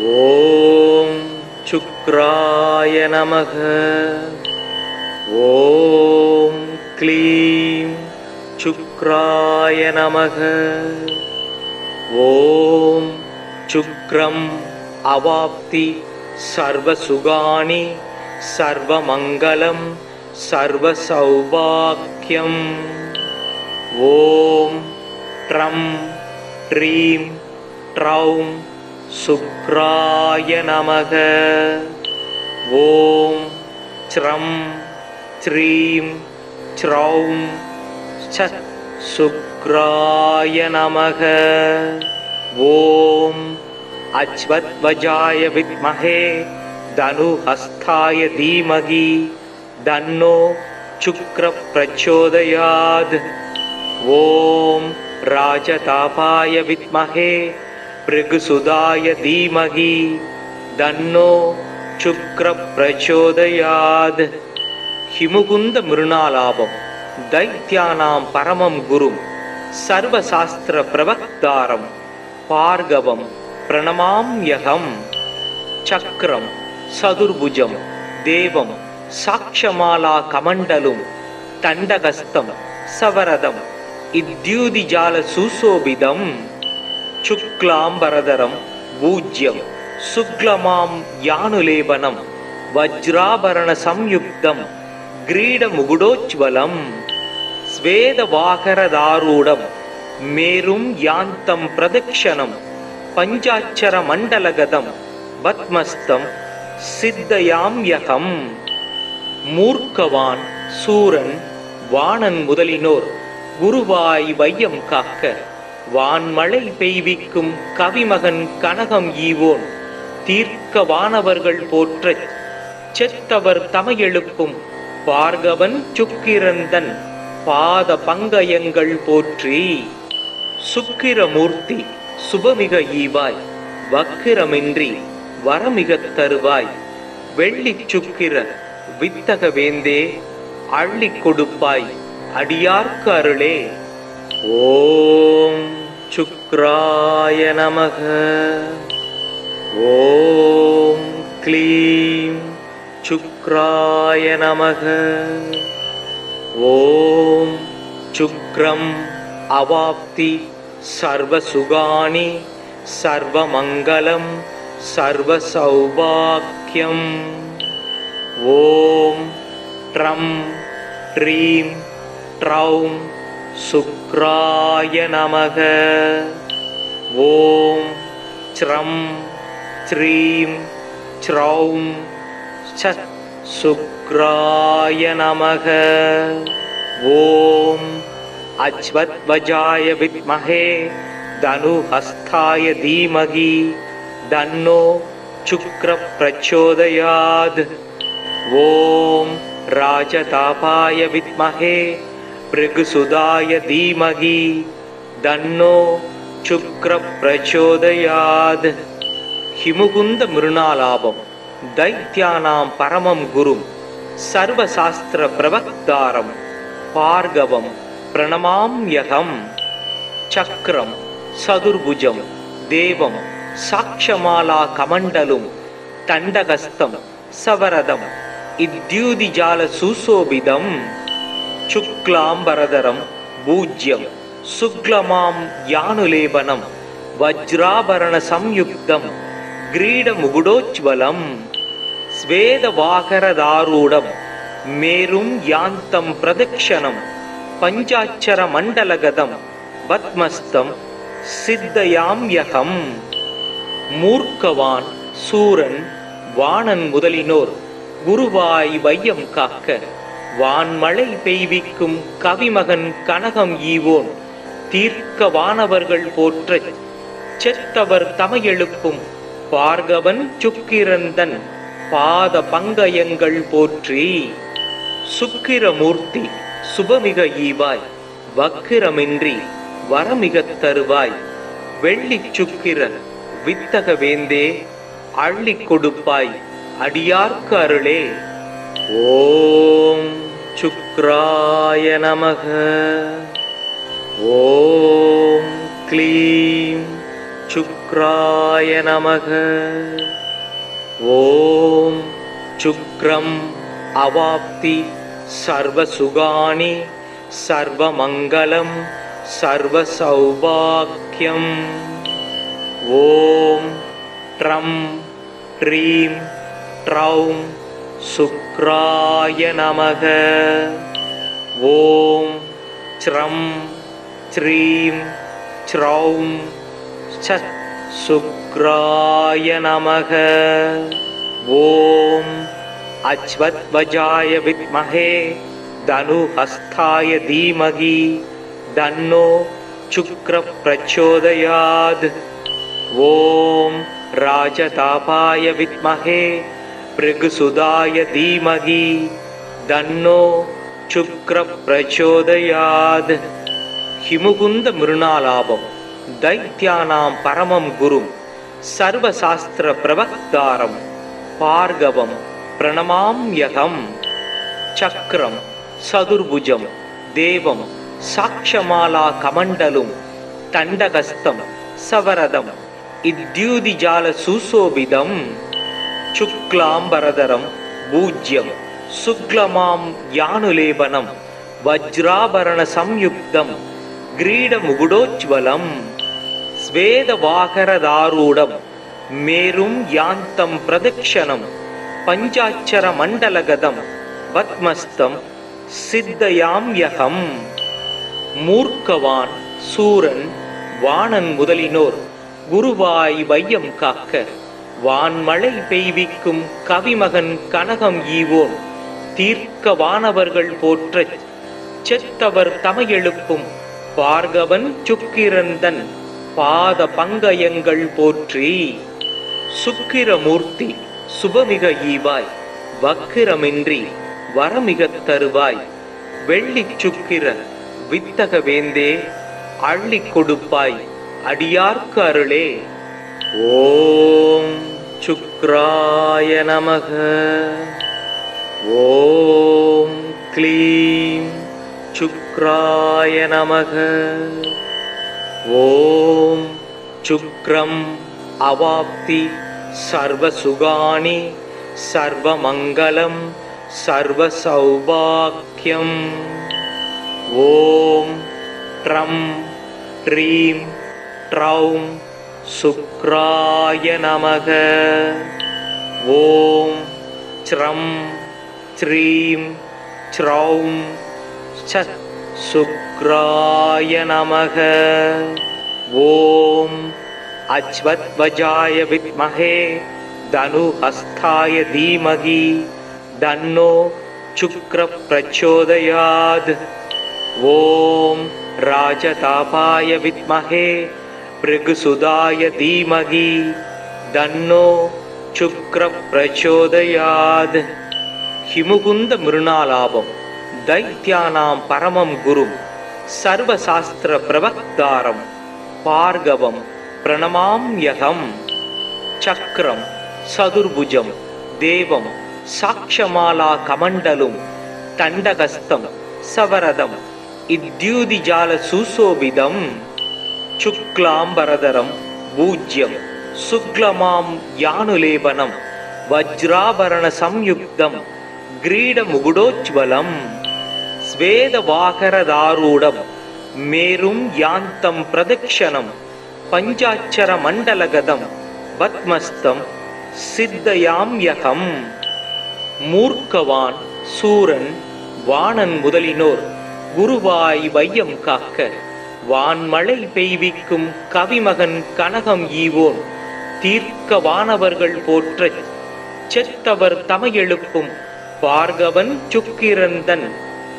Speaker 1: ஓம் சுக்ராய நமக. ஓம் க்ளீம் சுக்ராய நமக. ஓம் சுக்ரம் அவாப்தி சர்வசுகானி சர்வமங்கலம் சர்வசௌபாக்யம். ஓம் ட்ரம் ட்ரீம் ட்ரௌம் சுக்ராய நமக. ஓம் ச்ரம் ச்ரீம் ச்ரௌம் சத் சுக்ராய நமக. ஓம் அச்வத்வஜாய வித்மஹே தனுஹஸ்தாய தீமகி தன்னோ சுக்ர பிரச்சோதயாத். ஓம் ராஜதாபாய வித்மஹே பிருகுசுதாய தீமகி தன்னோ சுக்ர பிரச்சோதயாத். ஹிமுகுந்த மிருணாலாபம் दैत्यानां परमं गुरुं सर्वशास्त्र प्रवक्तारं பார்கவம் பிரணமாம்யகம். சக்கரம் சதுர்புஜம் தேவம் சாக்ஷமாலா கமண்டலும் தண்டகஸ்தம் சவரதம் இத்யூதிஜால சுசோபிதம். சுக்லாம்பரதரம் பூஜ்யம் சுக்லமாம் யானுலேபனம் வஜ்ராபரண சம்யுக்தம் கிரீடமுகுடோஜ்வலம். ஸ்வேதவாகரதாரூடம் மேரும் யாந்தம் பிரதக்ஷணம் பஞ்சாட்சர மண்டலகதம் பத்மஸ்தம் சித்தயாம்யகம். மூர்க்கவான் சூரன் வாணன் முதலினோர் குருவாய் வையம் காக்க வான்மழை பெய்விக்கும் கவிமகன் கனகம் ஈவோன் தீர்க்க வானவர்கள் போற்றச் செத்தவர் தமையெழுப்பும் பார்கவன் சுக்கிரந்தன் பாத பங்கயங்கள் போற்றி. சுக்கிரமூர்த்தி சுபமிக ஈவாய் வக்கிரமின்றி வரமிகத் தருவாய். வெள்ளிச் சுக்கிர வித்தக வேந்தே அள்ளிக் கொடுப்பாய் அடியார்க்கு அருளே. ஓம் சுக்ராய நமக. ஓம் க்ளீம் சுக்ராய நமக. ஓம் சுக்ரம் அவாப்தி சர்வசுகானி சர்வமங்கலம் சர்வசௌபாக்யம். ஓம் ட்ரம் ட்ரீம் ட்ரௌம் சுக்ராய நமக. ஓம் ச்ரம் ச்ரீம் ச்ரௌம் சத் சுக்ராய நமக. ஓம் அச்வத்வஜாய வித்மஹே தனுஹஸ்தாய தீமகி தன்னோ சுக்ர பிரச்சோதயாத். ஓம் ராஜதாபாய வித்மஹே பிருகுசுதாய தீமகி தன்னோ சுக்ர பிரச்சோதயாத். ஹிமுகுந்த மிருணாலாபம் தைத்யானாம் பரமம் குரும் சர்வசாஸ்திர பிரவக்தாரம் பார்கவம் பிரணமாம்யகம். சக்கரம் சதுர்புஜம் தேவம் சாக்ஷமாலா கமண்டலும் தண்டகஸ்தம் சவரதம் இத்யூதிஜால சுசோபிதம். சுக்லாம்பரதரம் பூஜ்யம் சுக்லமாம் யானுலேபனம் வஜ்ராபரண சம்யுக்தம் கிரீடமுகுடோஜ்வலம். ஸ்வேதவாகரதாரூடம் மேரும் யாந்தம் பிரதக்ஷணம் பஞ்சாட்சர மண்டலகதம் பத்மஸ்தம் சித்தயாம்யகம். மூர்க்கவான் சூரன் வாணன் முதலினோர் குருவாய் வையம் காக்க வான்மழை பெய்விக்கும் கவிமகன் கனகம் ஈவோன் தீர்க்க வானவர்கள் போற்றச் செத்தவர் தமையெழுப்பும் பார்கவன் சுக்கிரந்தன் பாத பங்கயங்கள் போற்றி. சுக்கிரமூர்த்தி சுபமிக ஈவாய் வக்கிரமின்றி வரமிகத் தருவாய். வெள்ளிச் சுக்கிர வித்தக வேந்தே அள்ளிக் கொடுப்பாய் அடியார்க்கு அருளே. ஓம் சுக்ராய நமக. ஓம் க்ளீம் சுக்ராய நமக. ஓம் சுக்ரம் அவாப்தி சர்வசுகானி சர்வமங்கலம் சர்வசௌபாக்யம். ஓம் ட்ரம் ட்ரீம் ட்ரௌம் சுக்ராய நமக. ஓம் ச்ரம் ச்ரீம் ச்ரௌம் சத் சுக்ராய நமக. ஓம் அச்வத்வஜாய வித்மஹே தனுஹஸ்தாய தீமகி தன்னோ சுக்ர பிரச்சோதயாத். ஓம் ராஜதாபாய வித்மஹே பிருகுசுதாய தீமகி தன்னோ சுக்ர பிரச்சோதயாத். ஹிமுகுந்த மிருணாலாபம் தைத்யானாம் பரமம் குரும் சர்வசாஸ்திர பிரவக்தாரம் பார்கவம் பிரணமாம்யகம். சக்கரம் சதுர்புஜம் தேவம் சாக்ஷமாலா கமண்டலும் தண்டகஸ்தம் सवरदम् इद्यूदिजालसुशोभितम् शुक्लाम्बरधरं भूज्यं शुक्लमां यानुलेपनं वज्राभरणसंयुक्तं ग्रीडमुकुटोज्ज्वलं स्वेदवाहरदारूढं मेरुं यान्तं प्रदक्षिणं पञ्चाक्षरमण्डलगतं पद्मस्तं सिद्धयाम्यहम् மூர்க்கவான் சூரன் வாணன் முதலினோர் குருவாய் வையம் காக்க வான்மழை பெய்விக்கும் கவிமகன் கனகம் ஈவோன் தீர்க்க வானவர்கள் போற்றச் செத்தவர் தமையெழுப்பும் பார்கவன் சுக்கிரந்தன் பாத பங்கயங்கள் போற்றி. சுக்கிரமூர்த்தி சுபமிக ஈவாய் வக்கிரமின்றி வரமிகத் தருவாய் வெள்ளிச் சுக்கிர வித்தக வேந்தே அள்ளிக் கொடுப்பாய் அடியார்க்கு அருளே. ஓம் சுக்ராய நமக. ஓம் க்ளீம் சுக்ராய நமக. ஓம் சுக்ரம் அவாப்தி சர்வசுகானி சர்வமங்கலம் சர்வசௌபாக்யம். ஓம் ட்ரம் ட்ரீம் ட்ரௌம் சுக்ராய நமக. ஓம் ச்ரம் ச்ரீம் ச்ரௌம் சத் சுக்ராய நமக. ஓம் அச்வத்வஜாய வித்மஹே தனுஹஸ்தாய தீமஹி தன்னோ சுக்ர பிரச்சோதயாத். ஓம் ராஜதாபாய வித்மஹே பிருகுசுதாய தீமஹி தன்னோ சுக்ர பிரச்சோதயாத். ஹிமுகுந்த மிருணாலாபம் தைத்யானாம் பரமம் குரும் சர்வசாஸ்திர பிரவக்தாரம் பார்கவம் பிரணமாம்யகம். சக்ரம் சதுர்புஜம் தேவம் சாக்ஷமாலா கமண்டலும் தண்டகஸ்தம் சவரதம் இத்யூதிஜால சுசோபிதம் சுக்லாம்பரதரம் பூஜ்யம் சுக்லமாம் யானுலேபனம் வஜ்ராபரண சம்யுக்தம் கிரீடமுகுடோஜ்வலம் ஸ்வேதவாகரதாரூடம் மேரும் யாந்தம் பிரதக்ஷணம் பஞ்சாட்சர மண்டலகதம் பத்மஸ்தம் சித்தயாம்யகம். மூர்க்கவான் சூரன் வாணன் முதலினோர் குருவாய் வையம் காக்க வான்மழை பெய்விக்கும் கவிமகன் கனகம் ஈவோன் தீர்க்க வானவர்கள் போற்றச் செத்தவர் தமையெழுப்பும் பார்கவன் சுக்கிரந்தன்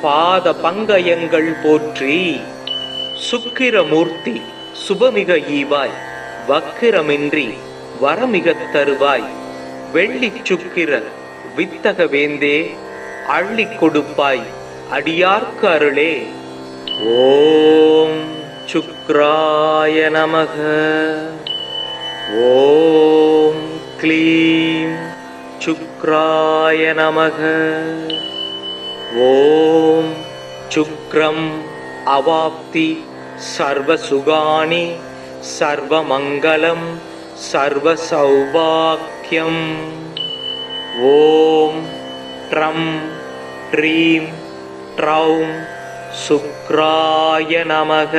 Speaker 1: பாத பங்கயங்கள் போற்றி. சுக்கிரமூர்த்தி சுபமிக ஈவாய் வக்கிரமின்றி வரமிகத் தருவாய் வெள்ளிச் சுக்கிர வித்தக வேந்தே அள்ளிக் கொடுப்பாய் அடியார்க்கு அருளே. ஓம் சுக்ராய நமக. ஓம் க்ளீம் சுக்ராய நமக. ஓம் சுக்ரம் அவாப்தி சர்வசுகானி சர்வமங்கலம் சர்வசௌபாக்யம். ஓம் ட்ரம் ட்ரீம் ட்ரௌம் சுக்ராய நமக.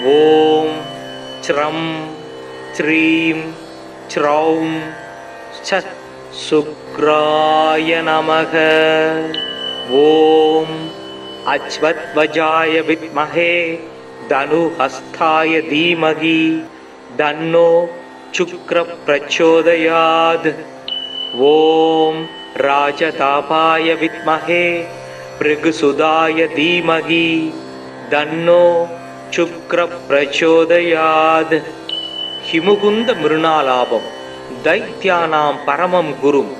Speaker 1: ஓம் ச்ரம் ச்ரீம் ச்ரௌம் சத் சுக்ராய நமக. ஓம் அச்வத்வஜாய வித்மஹே தனுஹஸ்தாய தீமஹி தன்னோ சுக்ர பிரச்சோதயாத். ஓம் ராஜதாபாய வித்மஹே பிருகுசுதாய தீமஹி தன்னோ சுக்ர பிரச்சோதயாத். ஹிமுகுந்த மிருணாலாபம் தைத்யானாம் பரமம் குரும்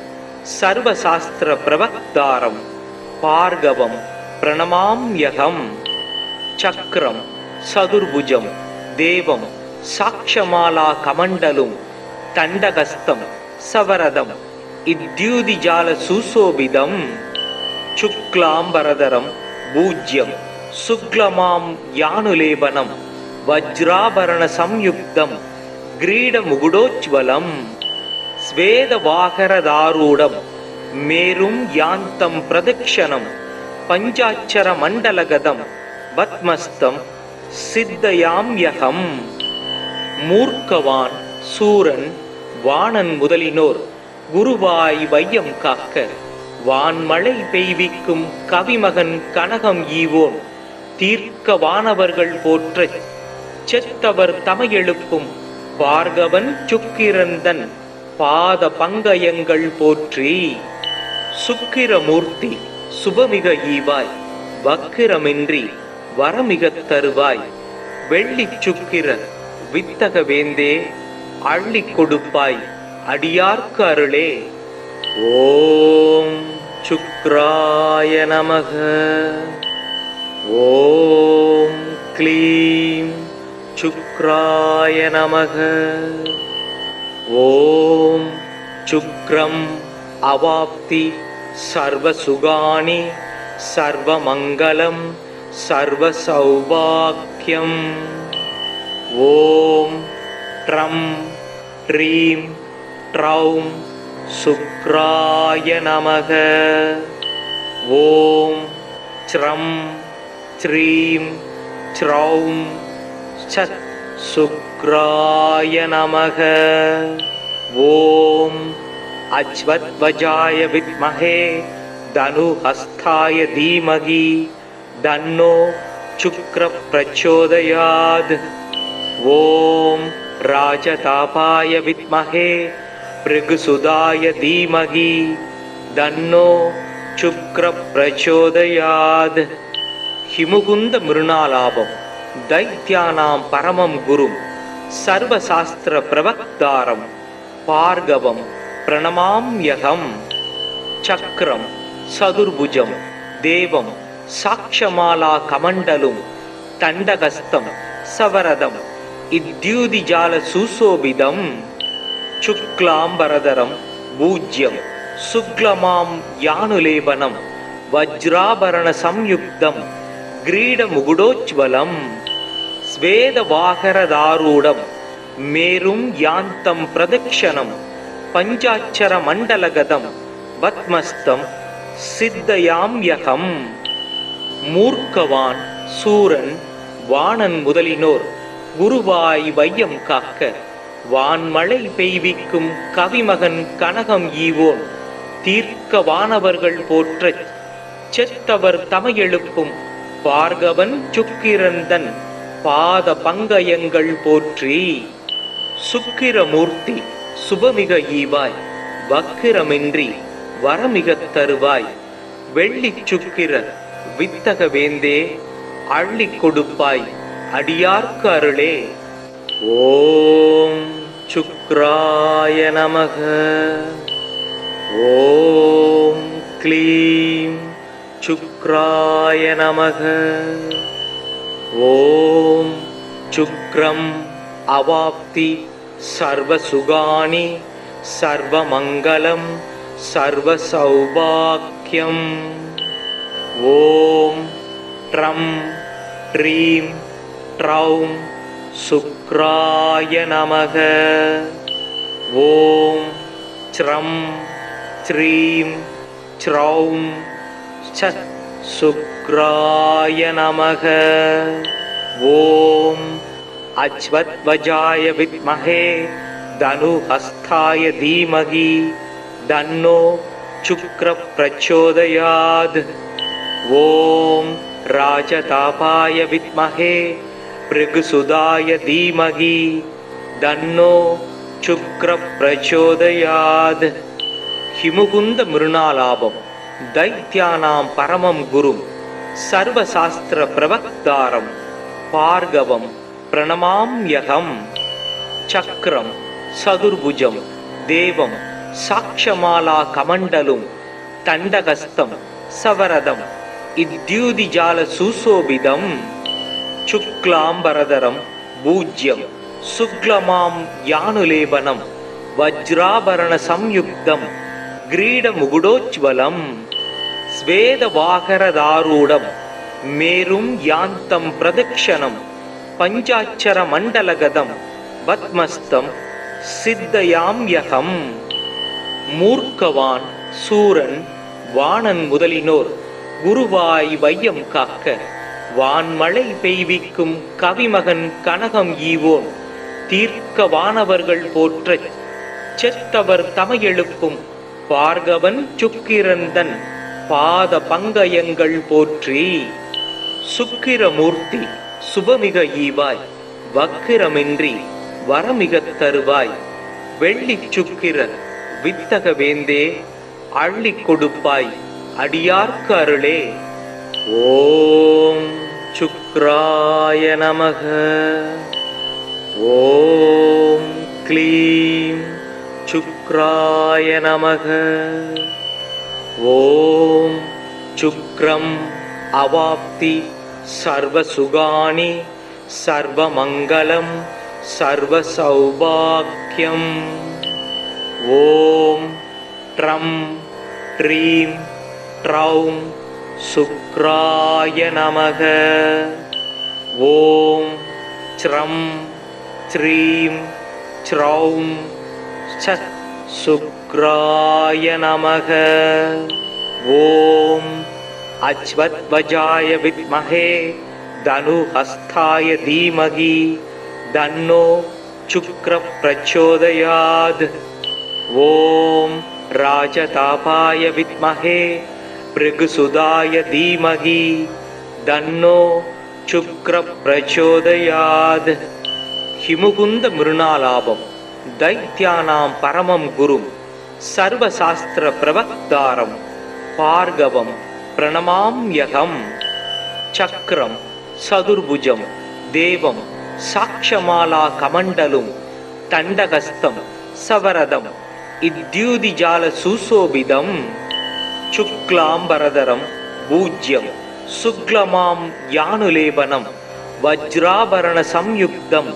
Speaker 1: சர்வசாஸ்திர பிரவக்தாரம் பார்கவம் பிரணமாம்யகம். சக்ரம் சதுர்புஜம் தேவம் சாக்ஷமாலா கமண்டலும் தண்டகஸ்தம் சவரதம் இத்யூதிஜால சுசோபிதம் சுக்லாம்பரதரம் பூஜ்யம் சுக்லமாம் யானுலேபனம் வஜ்ராபரண சம்யுக்தம் கிரீடமுகுடோஜ்வலம் ஸ்வேதவாகரதாரூடம் மேரும் யாந்தம் பிரதக்ஷணம் பஞ்சாட்சர மண்டலகதம் பத்மஸ்தம் சித்தயாம்யகம். மூர்க்கவான் சூரன் வாணன் முதலினோர் குருவாய் வையம் காக்க வான்மழை பெய்விக்கும் கவிமகன் கனகம் ஈவோன் தீர்க்க வானவர்கள் போற்றச் செத்தவர் தமையெழுப்பும் பார்கவன் சுக்கிரந்தன் பாத பங்கயங்கள் போற்றி. சுக்கிரமூர்த்தி சுபமிக ஈவாய் வக்கிரமின்றி வரமிகத் தருவாய் வெள்ளிச் சுக்கிர வித்தக வேந்தே அள்ளிக் கொடுப்பாய் அடியார்க்கு அருளே. ஓம் சுக்ராய நமக. ஓம் க்ளீம் சுக்ராய நமக. ஓம் சுக்ரம் அவாப்தி சர்வசுகானி சர்வமங்கலம் சர்வசௌபாக்யம். ஓம் ட்ரம் ட்ரீம் ட்ரௌம் சுக்ராய நமக. ஓம் ச்ரம் ச்ரீம் ச்ரௌம் சத் சுக்ராய நமக. ஓம் அஜ்வத்வஜாய வித்மஹே தனுஹஸ்தாய தீமகி தன்னோ சுக்ர பிரச்சோதயாத். ஓம் ராஜதாபாய வித்மஹே பிருகுசுதாய தீமகி தன்னோ சுக்ர பிரச்சோதயாத். ஹிமுகுந்த மிருணாலாபம் தைத்யானாம் பரமம் குரும் சர்வசாஸ்திர பிரவக்தாரம் பார்கவம் பிரணமாம்யகம். சக்ரம் சதுர்புஜம் தேவம் சாக்ஷமாலா கமண்டலும் தண்டகஸ்தம் சவரதம் இத்யூதிஜால சுசோபிதம். சுக்லாம்பரதரம் பூஜ்யம் சுக்லமாம் யானுலேபனம் வஜ்ராபரண சம்யுக்தம் கிரீடமுகுடோஜ்வலம் ஸ்வேதவாகரதாரூடம் மேரும் யாந்தம் பிரதக்ஷணம் பஞ்சாட்சர மண்டலகதம் பத்மஸ்தம் சித்தயாம்யகம். மூர்க்கவான் சூரன் வாணன் முதலினோர் குருவாய் வையம் காக்க வான்மழை பெய்விக்கும் கவிமகன் கனகம் ஈவோன் தீர்க்க வானவர்கள் போற்றச் செத்தவர் தமையெழுப்பும் பார்கவன் சுக்கிரந்தன் பாத பங்கயங்கள் போற்றி. சுக்கிரமூர்த்தி சுபமிக ஈவாய் வக்கிரமின்றி வரமிகத் தருவாய் வெள்ளிச் சுக்கிர வித்தக வேந்தே அள்ளிக் கொடுப்பாய் அடியார்க்கு அருளே. ஓம் சுக்ராய நமக. ஓம் க்ளீம் சுக்ராய நமக. ஓம் சுக்ரம் அவாப்தி சர்வசுகானி சர்வமங்கலம் சர்வசௌபாக்யம். ஓம் ட்ரம் ட்ரீம் ட்ரௌம் சுக்ராய நமக. ஓம் ச்ரம் ச்ரீம் ச்ரௌம் சத் சுக்ராய நமக. ஓம் அஜ்வத்வஜாய வித்மஹே தனுஹஸ்தாய தீமகி தன்னோ சுக்ர பிரச்சோதயாத். ஓம் ராஜதாபாய வித்மஹே பிருகுசுதாய தீமகி தன்னோ சுக்ர பிரச்சோதயாத். ஹிமுகுந்த மிருணாலாபம் தைத்யானாம் பரமம் குரும் சர்வசாஸ்திர பிரவக்தாரம் பார்கவம் பிரணமாம்யகம். சக்ரம் சதுர்புஜம் தேவம் சாக்ஷமாலா கமண்டலும் தண்டகஸ்தம் சவரதம் இத்யூதிஜால சுசோபிதம். சுக்லாம்பரதரம் பூஜ்யம் சுக்லமாம் யானுலேபனம் வஜ்ராபரண சம்யுக்தம் கிரீடமுகுடோஜ்வலம் ஸ்வேதவாகரதாரூடம் மேரும் யாந்தம் பிரதக்ஷணம் பஞ்சாட்சர மண்டலகதம் பத்மஸ்தம் சித்தயாம்யகம். மூர்க்கவான் சூரன் வாணன் முதலினோர் குருவாய் வையம் காக்க வான்மழை பெய்விக்கும் கவிமகன் கனகம் ஈவோன் தீர்க்க வானவர்கள் போற்றச் செத்தவர் தமையெழுப்பும் பார்கவன் சுக்கிரந்தன் பாத பங்கயங்கள் போற்றி. சுக்கிரமூர்த்தி சுபமிக ஈவாய் வக்கிரமின்றி வரமிகத் தருவாய் வெள்ளிச் சுக்கிர வித்தக வேந்தே அள்ளிக் கொடுப்பாய் அடியார்க்கு அருளே. ஓம் சுக்ராய நமக. ஓம் க்ளீம் சுக்ராய நமக. ஓம் சுக்ரம் அவாப்தி சர்வசுகானி சர்வமங்கலம் சர்வசௌபாக்யம். ஓம் ட்ரம் ட்ரீம் ட்ரௌம் சுக்ராய நமக. ஓம் ச்ரம் ச்ரீம் ச்ரௌம் சத் சுக்ராய நமக. ஓம் அச்வத்வஜாய வித்மஹே தனுஹஸ்தாய தீமகி தன்னோ சுக்ர பிரச்சோதயாத். ஓம் ராஜதாபாய வித்மஹே பிருகுசுதாய தீமகி தன்னோ சுக்ர பிரச்சோதயாத். ஹிமுகுந்த மிருணாலாபம் தைத்யானாம் பரமம் குரும் சர்வசாஸ்திர பிரவக்தாரம் பார்கவம் பிரணமாம்யகம். சக்கரம் சதுர்புஜம் தேவம் சாக்ஷமாலா கமண்டலும் தண்டகஸ்தம் சவரதம் இத்யூதிஜால சுசோபிதம். சுக்லாம்பரதரம் பூஜ்யம் சுக்லமாம் யானுலேபனம் வஜ்ராபரண சம்யுக்தம்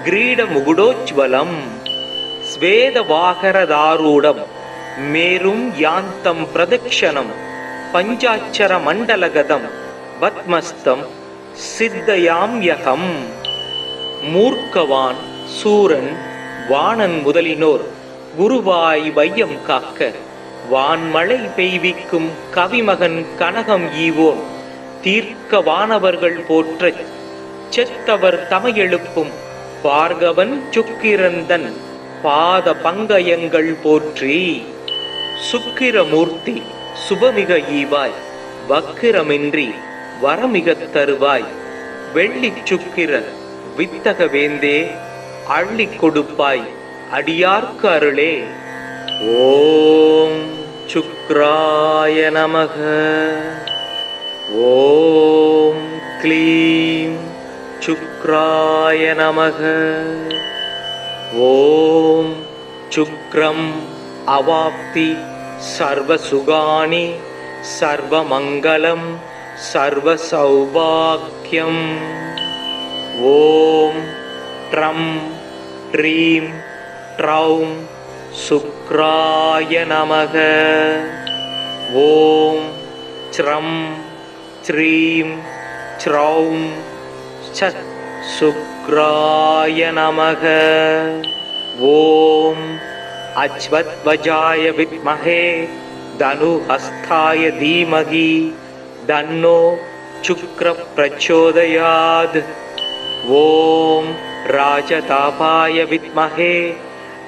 Speaker 1: கிரீடமுகுடோஜ்வலம். ஸ்வேதவாகரதாரூடம் மேரும் யாந்தம் பிரதக்ஷணம் பஞ்சாட்சர மண்டலகதம் பத்மஸ்தம் சித்தயாம்யகம். மூர்க்கவான் சூரன் வாணன் முதலினோர் குருவாய் வையம் காக்க வான்மழை பெய்விக்கும் கவிமகன் கனகம் ஈவோன் தீர்க்க வானவர்கள் போற்றச் செத்தவர் தமையெழுப்பும் பார்கவன் சுக்கிரந்தன் பாத பங்கயங்கள் போற்றி. சுக்கிரமூர்த்தி சுபமிக ஈவாய் வக்கிரமின்றி வரமிகத் தருவாய் வெள்ளிச் சுக்கிர வித்தக வேந்தே அள்ளிக் கொடுப்பாய் அடியார்க்கு அருளே. ஓம் சுக்ராய நமக. ஓம் க்ளீம் சுக்ராய நமக. ஓம் சுக்ரம் அவாப்தி சர்வசுகானி சர்வமங்கலம் சர்வசௌபாக்யம். ஓம் ட்ரம் ட்ரீம் ட்ரௌம் சுக்ராய நமக. ஓம் ச்ரம் ச்ரீம் ச்ரௌம் சத் சுக்ராய நமக. ஓம் அச்வத்வஜாய வித்மஹே தனுஹஸ்தாய தீமகி தன்னோ சுக்ர பிரச்சோதயாத். ஓம் ராஜதாபாய வித்மஹே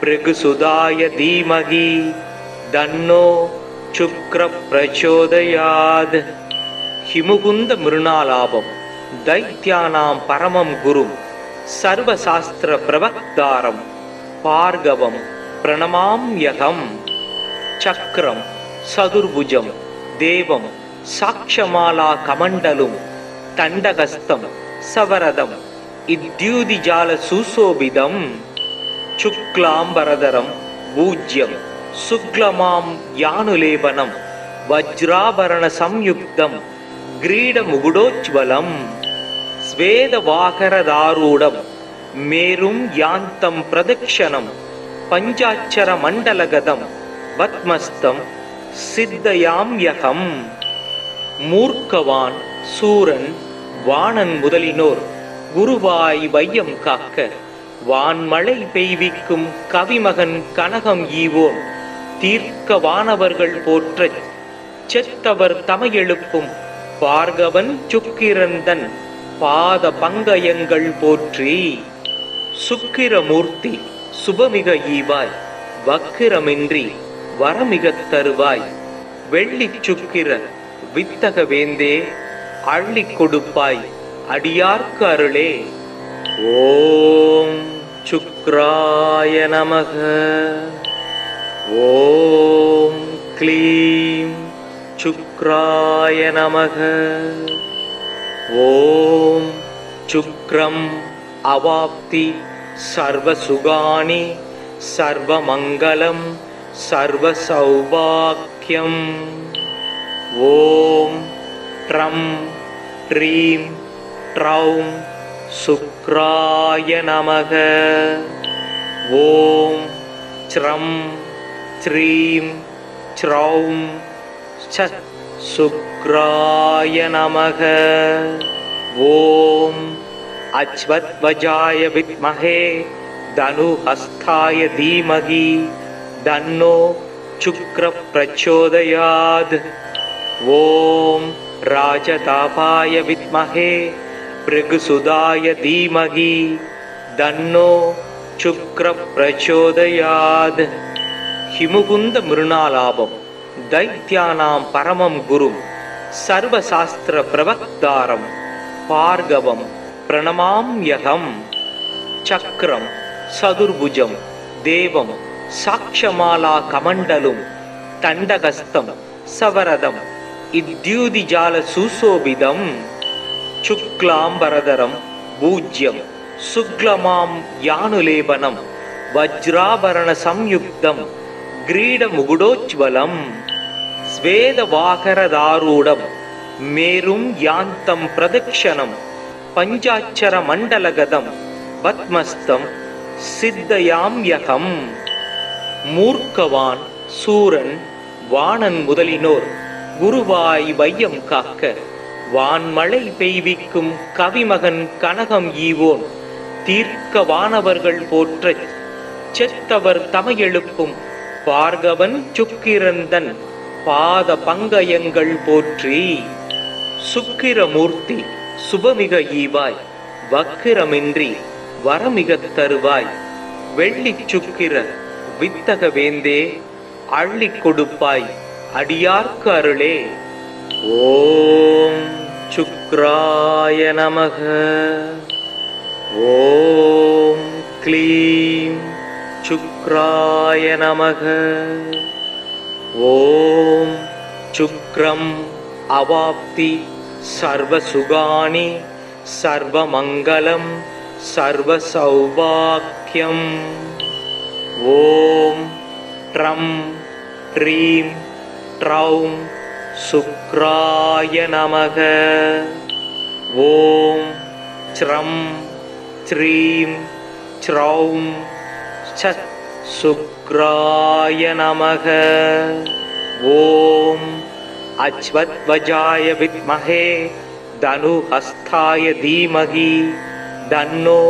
Speaker 1: பிருகுசுதாய தீமகி தன்னோ சுக்ர பிரச்சோதயாத். ஹிமுகுந்த மிருணாலாபம் தைத்யானாம் பரமம் குரும் சர்வசாஸ்திர பிரவக்தாரம் பார்கவம் பிரணமாம்யகம். சக்கரம் சதுர்புஜம் தேவம் சாக்ஷமாலா கமண்டலும் தண்டகஸ்தம் சவரதம் இத்யூதிஜால சுசோபிதம். சுக்லாம்பரதரம் பூஜ்யம் சுக்லமாம் யானுலேபனம் வஜ்ராபரண சம்யுக்தம் கிரீடமுகுடோஜ்வலம். ஸ்வேதவாகரதாரூடம் மேரும் யாந்தம் பிரதக்ஷணம் பஞ்சாட்சர மண்டலகதம் பத்மஸ்தம் சித்தயாம்யகம். மூர்க்கவான் சூரன் வாணன் முதலினோர் குருவாய் வையம் காக்க வான்மழை பெய்விக்கும் கவிமகன் கனகம் ஈவோன் தீர்க்க வானவர்கள் போற்றச் செத்தவர் தமையெழுப்பும் பார்கவன் சுக்கிரந்தன் பாத பங்கயங்கள் போற்றி. சுக்கிரமூர்த்தி சுபமிக ஈவாய் வக்கிரமின்றி வரமிகத் தருவாய் வெள்ளிச் சுக்கிர வித்தக வேந்தே அள்ளிக் கொடுப்பாய் அடியார்க்கு அருளே. ஓம் சுக்ராய நமக. ஓம் க்ளீம் சுக்ராய நமக. ஓம் சுக்ரம் அவாப்தி சர்வசுகானி சர்வமங்கலம் சர்வசௌபாக்யம். ஓம் ட்ரம் ட்ரீம் ட்ரௌம் சுக்ராய நமக. ஓம் ச்ரம் ச்ரீம் ச்ரௌம் சுக்ராய நமக. ஓம் அச்வத்வஜாய வித்மஹே தனுஹஸ்தாய தீமஹி தன்னோ சுக்ர பிரச்சோதயாத். ஓம் ராஜதாபாய வித்மஹே பிருகுசுதாய தீமஹி தன்னோ சுக்ர பிரச்சோதயாத். ஹிமுகுந்த மிருணாலாபம் தைத்யானாம் பரமம் குரும் சர்வசாஸ்திர பிரவக்தாரம் பார்கவம் பிரணமாம்யகம். சக்ரம் சதுர்புஜம் தேவம் சாக்ஷமாலா கமண்டலும் தண்டகஸ்தம் சவரதம் இத்யூதிஜால சுசோபிதம். சுக்லாம்பரதரம் பூஜ்யம் சுக்லமாம் யானுலேபனம் வஜ்ராபரண சம்யுக்தம் கிரீடமுகுடோஜ்வலம். ஸ்வேதவாகரதாரூடம் மேரும் யாந்தம் பிரதக்ஷணம் பஞ்சாட்சர மண்டலகதம் பத்மஸ்தம் சித்தயாம்யகம். மூர்க்கவான் சூரன் வாணன் முதலினோர் குருவாய் வையம் காக்க வான்மழை பெய்விக்கும் கவிமகன் கனகம் ஈவோன் தீர்க்க வானவர்கள் போற்றச் செத்தவர் தமையெழுப்பும் பார்கவன் சுக்கிரந்தன் பாத பங்கயங்கள் போற்றி. சுக்கிரமூர்த்தி சுபமிக ஈவாய் வக்கிரமின்றி வரமிகத் தருவாய் வெள்ளிச் சுக்கிர வித்தக வேந்தே அள்ளிக் கொடுப்பாய் அடியார்க்கு அருளே. ஓம் சுக்ராய நமக. ஓம் க்ளீம் சுக்ராய நமக. ஓம் சுக்ரம் அவாப்தி சர்வசுகானி சர்வமங்கலம் சர்வசௌபாக்யம். ஓம் ட்ரம் ட்ரீம் ட்ரௌம் சுக்ராய நமக. ஓம் ச்ரம் ச்ரீம் ச்ரௌம் சுக்ராய நமக. ஓம் அச்வத்வஜாய வித்மஹே தனுஹஸ்தாய தீமஹி தன்னோ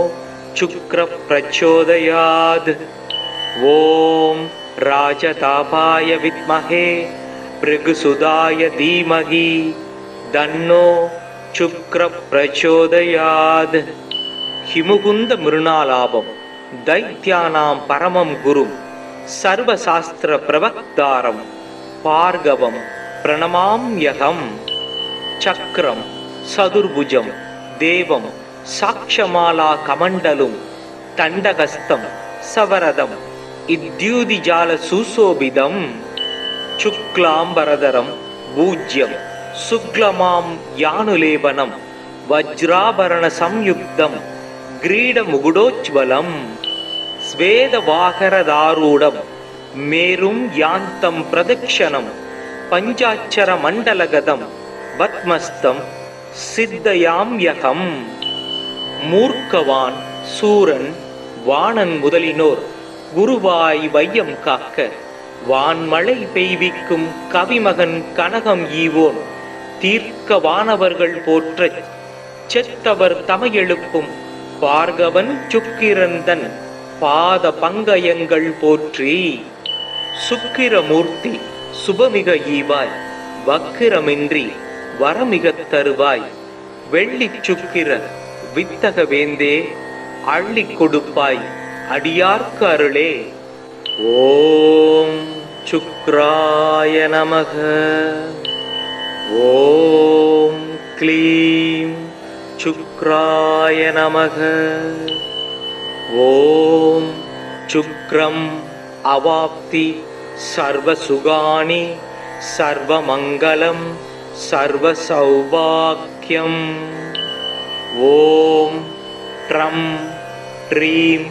Speaker 1: சுக்ர பிரச்சோதயாத். ஓம் ராஜதாபாய வித்மஹே பிருகுசுதாய தீமஹி தன்னோ சுக்ர பிரச்சோதயாத். ஹிமுகுந்த மிருணாலாபம் தைத்யானாம் பரமம் குரும் சர்வசாஸ்திர பிரவக்தாரம் பார்கவம் பிரணமாம்யகம். சக்ரம் சதுர்புஜம் தேவம் சாக்ஷமாலா கமண்டலும் தண்டகஸ்தம் சவரதம் இத்யூதிஜால சுசோபிதம். சுக்லாம்பரதரம் பூஜ்யம் சுக்லமாம் யானுலேபனம் வஜ்ராபரண சம்யுக்தம் கிரீடமுகுடோஜ்வலம். ஸ்வேதவாகரதாரூடம் மேரும் யாந்தம் பிரதக்ஷணம் பஞ்சாட்சர மண்டலகதம் பத்மஸ்தம் சித்தயாம்யகம். மூர்க்கவான் சூரன் வாணன் முதலினோர் குருவாய் வையம் காக்க வான்மழை பெய்விக்கும் கவிமகன் கனகம் ஈவோன் தீர்க்க வானவர்கள் போற்றச் செத்தவர் தமையெழுப்பும் பார்கவன் சுக்கிரந்தன் பாத பங்கயங்கள் போற்றி. சுக்கிரமூர்த்தி சுபமிக ஈவாய், வக்கிரமின்றி வரமிகத் தருவாய். வெள்ளிச் சுக்கிர வித்தக வேந்தே, அள்ளிக் கொடுப்பாய் அடியார்க்கு அருளே. ஓம் சுக்ராய நமக. ஓம் க்ளீம் சுக்ராய நமக. ஓம் சுக்ரம் அவாப்தி சர்வசுகானி சர்வமங்கலம் சர்வசௌபாக்யம். ஓம் ட்ரம் ட்ரீம்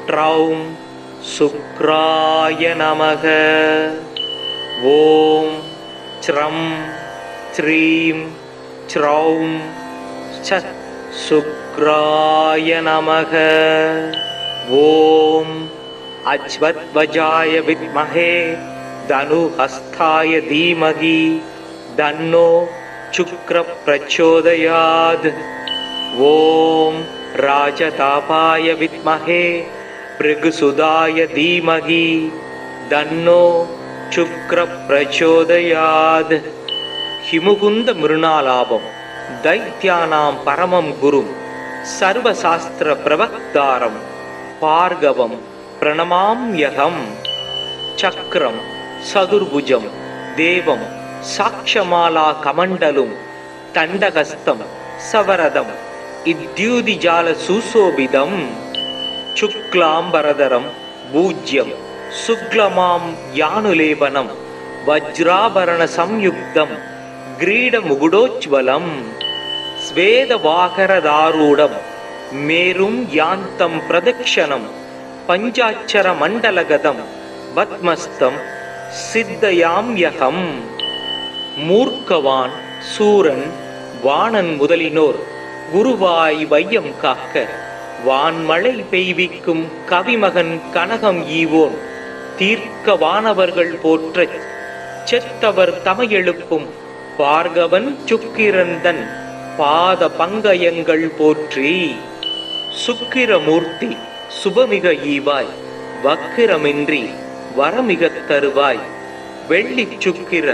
Speaker 1: ட்ரௌம் சுக்ராய நமக. ஓம் ச்ரம் ச்ரீம் ச்ரௌம் சுக்ராய நமக. ஓம் அஜ்வத்வஜாய வித்மஹே தனுஹஸ்தாய தீமஹி தன்னோ சுக்ர பிரச்சோதயாத். ஓம் ராஜதாபாய வித்மஹே பிருகுசுதாய தீமஹி தன்னோ சுக்ர பிரச்சோதயாத். ஹிமுகுந்த மிருணாலாபம் தைத்யானாம் பரமம் குரும் சர்வசாஸ்திர பிரவக்தாரம் பார்கவம் பிரணமாம்யகம். சக்ரம் சதுர்புஜம் தேவம் சாக்ஷமாலா கமண்டலும் தண்டகஸ்தம் சவரதம் இத்யூதிஜால சுசோபிதம். சுக்லாம்பரதரம் பூஜ்யம் சுக்லமாம் யானுலேபனம் வஜ்ராபரண சம்யுக்தம் கிரீடமுகுடோஜ்வலம். ஸ்வேதவாகரதாரூடம் மேரும் யாந்தம் பிரதக்ஷணம் பஞ்சாட்சர மண்டலகதம் பத்மஸ்தம் சித்தயாம்யகம். மூர்க்கவான் சூரன் வாணன் முதலினோர் குருவாய் வையம் காக்க வான்மழை பெய்விக்கும் கவிமகன் கனகம் ஈவோன் தீர்க்க வானவர்கள் போற்றச் செத்தவர் தமையெழுப்பும் பார்கவன் சுக்கிரந்தன் பாத பங்கயங்கள் போற்றி. சுக்கிரமூர்த்தி சுபமிக ஈவாய், வக்கிரமின்றி வரமிகத் தருவாய். வெள்ளிச் சுக்கிர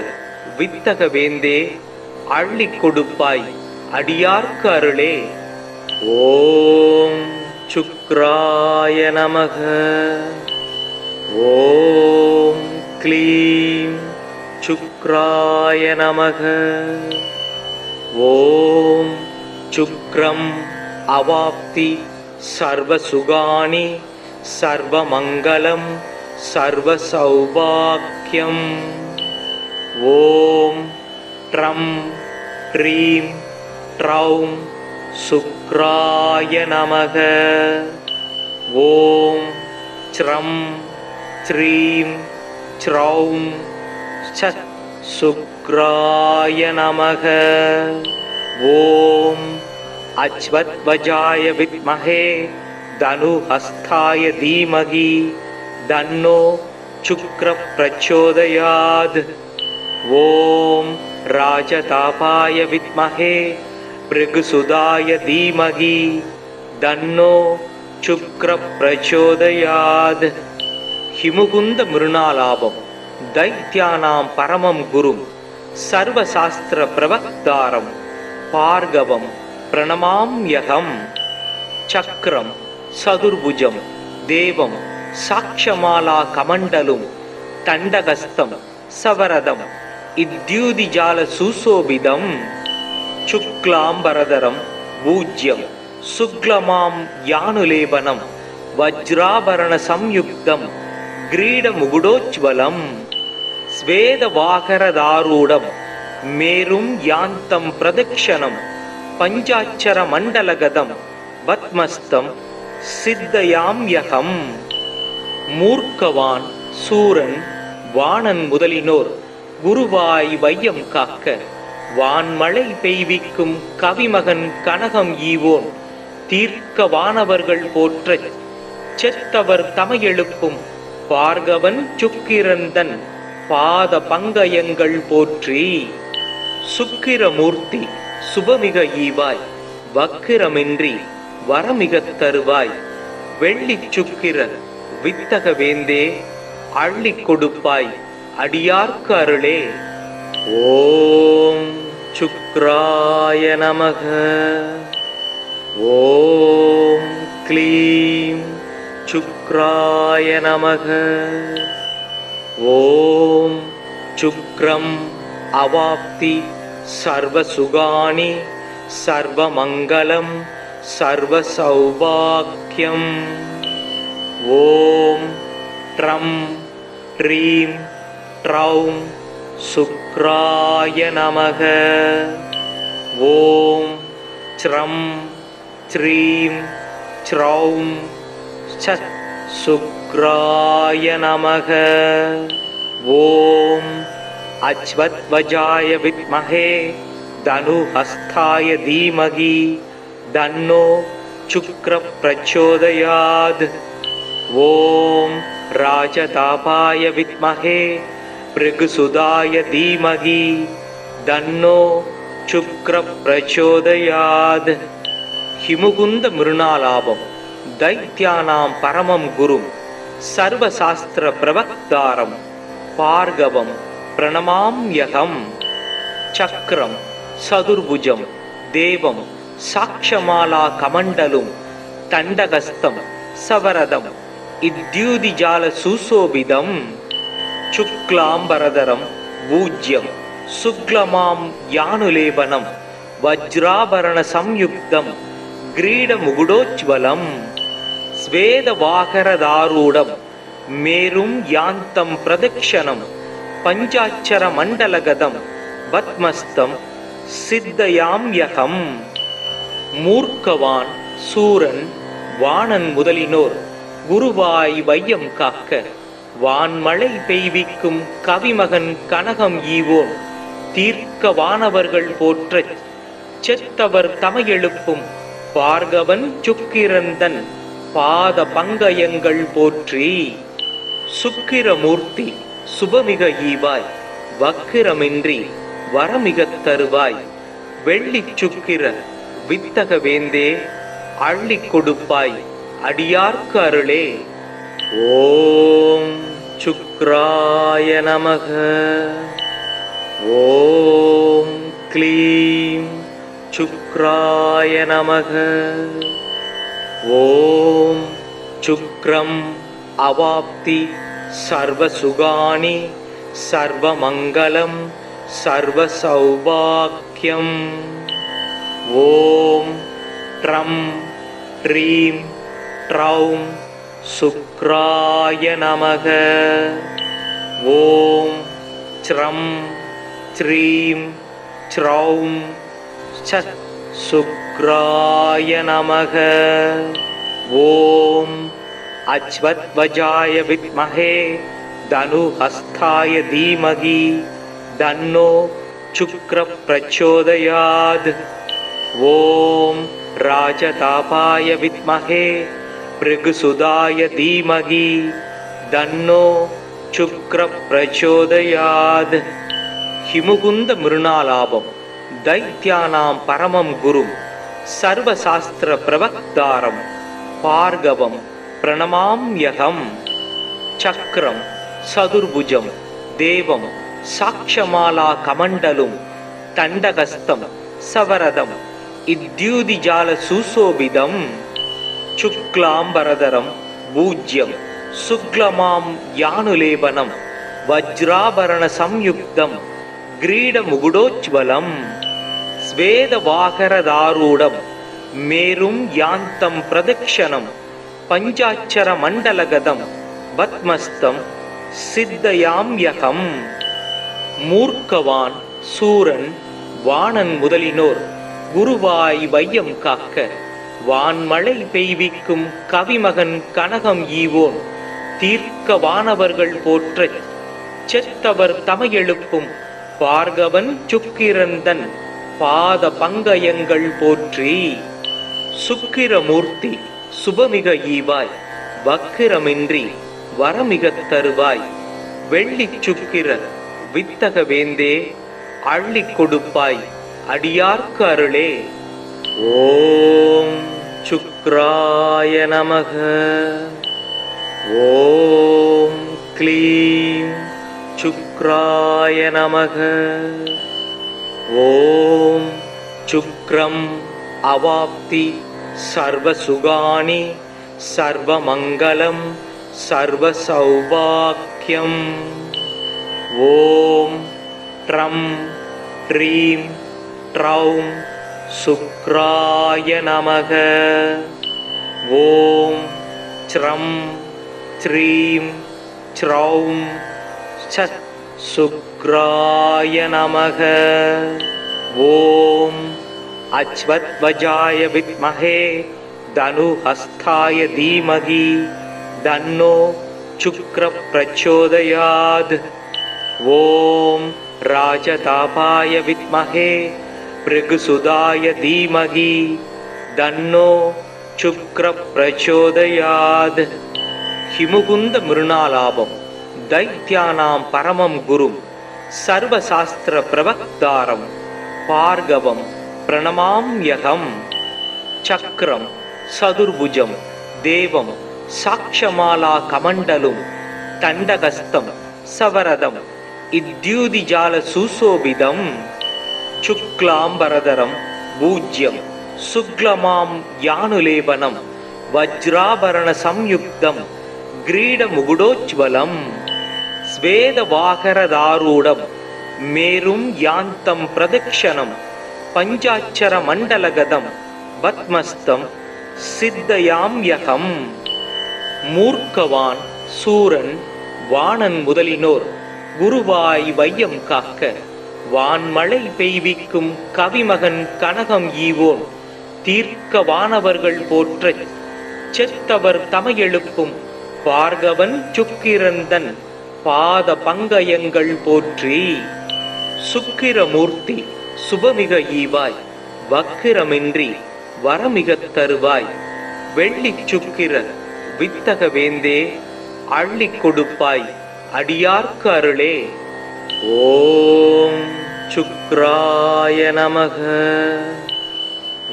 Speaker 1: வித்தக வேந்தே, அள்ளிக் கொடுப்பாய் அடியார்க்கு அருளே. ஓம் சுக்ராய நமக. ஓம் க்ளீம் சுக்ராய நமக. ஓம் சுக்ரம் அவாப்தி சர்வசுகானி சர்வமங்கலம் சர்வசௌபாக்யம். ஓம் ட்ரம் ட்ரீம் ட்ரௌம் சுக்ராய நமக. ஓம் ச்ரம் ச்ரீம் ச்ரௌம் சுக்ராய நமக. ஓம் அஜ்வத்வஜாய வித்மஹே தனுஹஸ்தாய தீமஹி தன்னோ சுக்ர பிரச்சோதயாத். ஓம் ராஜதாபாய வித்மஹே பிருகுசுதாய தீமஹி தன்னோ சுக்ர பிரச்சோதயாத். ஹிமுகுந்த மிருணாலாபம் தைத்யானாம் பரமம் குரும் சர்வசாஸ்திர பிரவக்தாரம் பார்கவம் பிரணமாம்யகம். சக்ரம் சதுர்புஜம் தேவம் சாக்ஷமாலா கமண்டலும் தண்டகஸ்தம் சவரதம் இத்யூதிஜால சுசோபிதம். சுக்லாம்பரதரம் பூஜ்யம் சுக்லமாம் யானுலேபனம் வஜ்ராபரண சம்யுக்தம் கிரீடமுகுடோஜ்வலம். ஸ்வேதவாகரதாரூடம் மேரும் யாந்தம் பிரதக்ஷணம் பஞ்சாட்சர மண்டலகதம் பத்மஸ்தம் சித்தயாம்யகம். மூர்க்கவான் சூரன் வாணன் முதலினோர் குருவாய் வையம் காக்க வான்மழை பெய்விக்கும் கவிமகன் கனகம் ஈவோன் தீர்க்க வானவர்கள் போற்றச் செத்தவர் தமையெழுப்பும் பார்கவன் சுக்கிரந்தன் பாத பங்கயங்கள் போற்றி. சுக்கிரமூர்த்தி சுபமிக ஈவாய், வக்கிரமின்றி வரமிகத் தருவாய். வெள்ளிச் சுக்கிர வித்தக வேந்தே, அள்ளிக் கொடுப்பாய் அடியார்க்கு அருளே. ஓம் சுக்ராய நமக. ஓம் க்ளீம் சுக்ராய நமக. ஓம் சுக்ரம் அவாப்தி சர்வசுகானி சர்வமங்கலம் சர்வசௌபாக்யம். ஓம் ட்ரம் ட்ரீம் ட்ரௌம் சுக்ராய நமக. ஓம் ச்ரம் ச்ரீம் ச்ரௌம் சத் சுக்ராய நமக. ஓம் அச்வத்வஜாய வித்மஹே தனுஹஸ்தாய தீமகி தன்னோ சுக்ர பிரச்சோதயாத். ஓம் ராஜதாபாய வித்மஹே பிருகுசுதாய தீமகி தன்னோ சுக்ர பிரச்சோதயாத். ஹிமுகுந்த மிருணாலாபம் தைத்யானாம் பரமம் குரும் சர்வசாஸ்திர பிரவக்தாரம் பார்கவம் பிரணமாம்யகம். சக்ரம் சதுர்புஜம் தேவம் சாக்ஷமாலா கமண்டலும் தண்டகஸ்தம் சவரதம் இத்யூதிஜால சுசோபிதம். சுக்லாம்பரதரம் பூஜ்யம் சுக்லமாம் யானுலேபனம் வஜ்ராபரண சம்யுக்தம் கிரீடமுகுடோஜ்வலம். ஸ்வேதவாகரதாரூடம் மேரும் யாந்தம் பிரதக்ஷணம் பஞ்சாட்சர மண்டலகதம் பத்மஸ்தம் சித்தயாம்யகம். மூர்க்கவான் சூரன் வாணன் முதலினோர் குருவாய் வையம் காக்க வான்மழை பெய்விக்கும் கவிமகன் கனகம் ஈவோன் தீர்க்க வானவர்கள் போற்றச் செத்தவர் தமையெழுப்பும் பார்கவன் சுக்கிரந்தன் பாத பங்கயங்கள் போற்றி. சுக்கிரமூர்த்தி சுபமிக ஈவாய், வக்கிரமின்றி வரமிகத் தருவாய். வெள்ளிச் சுக்கிர வித்தக வேந்தே, அள்ளிக் கொடுப்பாய் அடியார்க்கு அருளே. ஓம் சுக்ராய நமக. ஓம் க்ளீம் சுக்ராய நமக. ஓம் சுக்ரம் அவாப்தி சர்வசுகானி சர்வமங்கலம் சர்வசௌபாக்யம். ஓம் ட்ரம் ட்ரீம் ட்ரௌம் சுக்ராய நமக. ஓம் ச்ரம் ச்ரீம் ச்ரௌம் சத் சுக்ராய நமக. ஓம் அச்வத்வஜாய வித்மஹே தனுஹஸ்தாய தீமகி தன்னோ சுக்ர பிரச்சோதயாத். ஓம் ராஜதாபாய வித்மஹே பிருகுசுதாய தீமகி தன்னோ சுக்ர பிரச்சோதயாத். ஹிமுகுந்த மிருணாலாபம் தைத்யானாம் பரமம் குரும் சர்வசாஸ்திர பிரவக்தாரம் பார்கவம் பிரணமாம்யகம். சக்ரம் சதுர்புஜம் தேவம் சாக்ஷமாலா கமண்டலும் தண்டகஸ்தம் சவரதம் இத்யூதிஜால சுசோபிதம். சுக்லாம்பரதரம் பூஜ்யம் சுக்லமாம் யானுலேபனம் வஜ்ராபரண சம்யுக்தம் கிரீடமுகுடோஜ்வலம். ஸ்வேதவாகரதாரூடம் மேரும் யாந்தம் பிரதக்ஷணம் பஞ்சாட்சர மண்டலகதம் பத்மஸ்தம் சித்தயாம்யகம். மூர்க்கவான் சூரன் வாணன் முதலினோர் குருவாய் வையம் காக்க வான்மழை பெய்விக்கும் கவிமகன் கனகம் ஈவோன் தீர்க்க வானவர்கள் போற்றச் செத்தவர் தமையெழுப்பும் பார்கவன் சுக்கிரந்தன் பாத பங்கயங்கள் போற்றி. சுக்கிரமூர்த்தி சுபமிக ஈவாய், வக்கிரமின்றி வரமிகத் தருவாய். வெள்ளிச் சுக்கிர வித்தக வேந்தே, அள்ளிக் கொடுப்பாய் அடியார்க்கு அருளே. ஓம் சுக்ராய நமக. ஓம் க்ளீம் சுக்ராய நமக. ஓம் சுக்ரம் அவாப்தி சர்வசுகானி சர்வமங்கலம் சர்வசௌபாக்யம். ஓம் ட்ரம் ட்ரீம் ட்ரௌம் சுக்ராய நமக. ஓம் ச்ரம் ச்ரீம் ச்ரௌம் சத் சுக்ராய நமக. ஓம் அச்வத்வஜாய வித்மஹே தனுஹஸ்தாய தீமகி தன்னோ சுக்ர பிரச்சோதயாத். ஓம் ராஜதாபாய வித்மஹே பிருகுசுதாய தீமகி தன்னோ சுக்ர பிரச்சோதயாத். ஹிமுகுந்த மிருணாலாபம் தைத்யானாம் பரமம் குரும் சர்வசாஸ்திர பிரவக்தாரம் பார்கவம் பிரணமாம்யகம். சக்ரம் சதுர்புஜம் தேவம் சாக்ஷமாலா கமண்டலும் தண்டகஸ்தம் சவரதம் இத்யூதிஜால சுசோபிதம். சுக்லாம்பரதரம் பூஜ்யம் சுக்லமாம் யானுலேபனம் வஜ்ராபரண சம்யுக்தம் கிரீடமுகுடோஜ்வலம். ஸ்வேதவாகரதாரூடம் மேரும் யாந்தம் பிரதக்ஷணம் பஞ்சாட்சர மண்டலகதம் பத்மஸ்தம் சித்தயாம்யகம். மூர்க்கவான் சூரன் வாணன் முதலினோர் குருவாய் வையம் காக்க வான்மழை பெய்விக்கும் கவிமகன் கனகம் ஈவோன் தீர்க்க வானவர்கள் போற்றச் செத்தவர் தமையெழுப்பும் பார்கவன் சுக்கிரந்தன் பாத பங்கயங்கள் போற்றி. சுக்கிரமூர்த்தி சுபமிக ஈவாய் வக்கிரமின்றி வரமிகத் தருவாய் வெள்ளிச் சுக்கிர வித்தக வேந்தே அள்ளிக் கொடுப்பாய் அடியார்க்கு அருளே. ஓம் சுக்ராய நமக.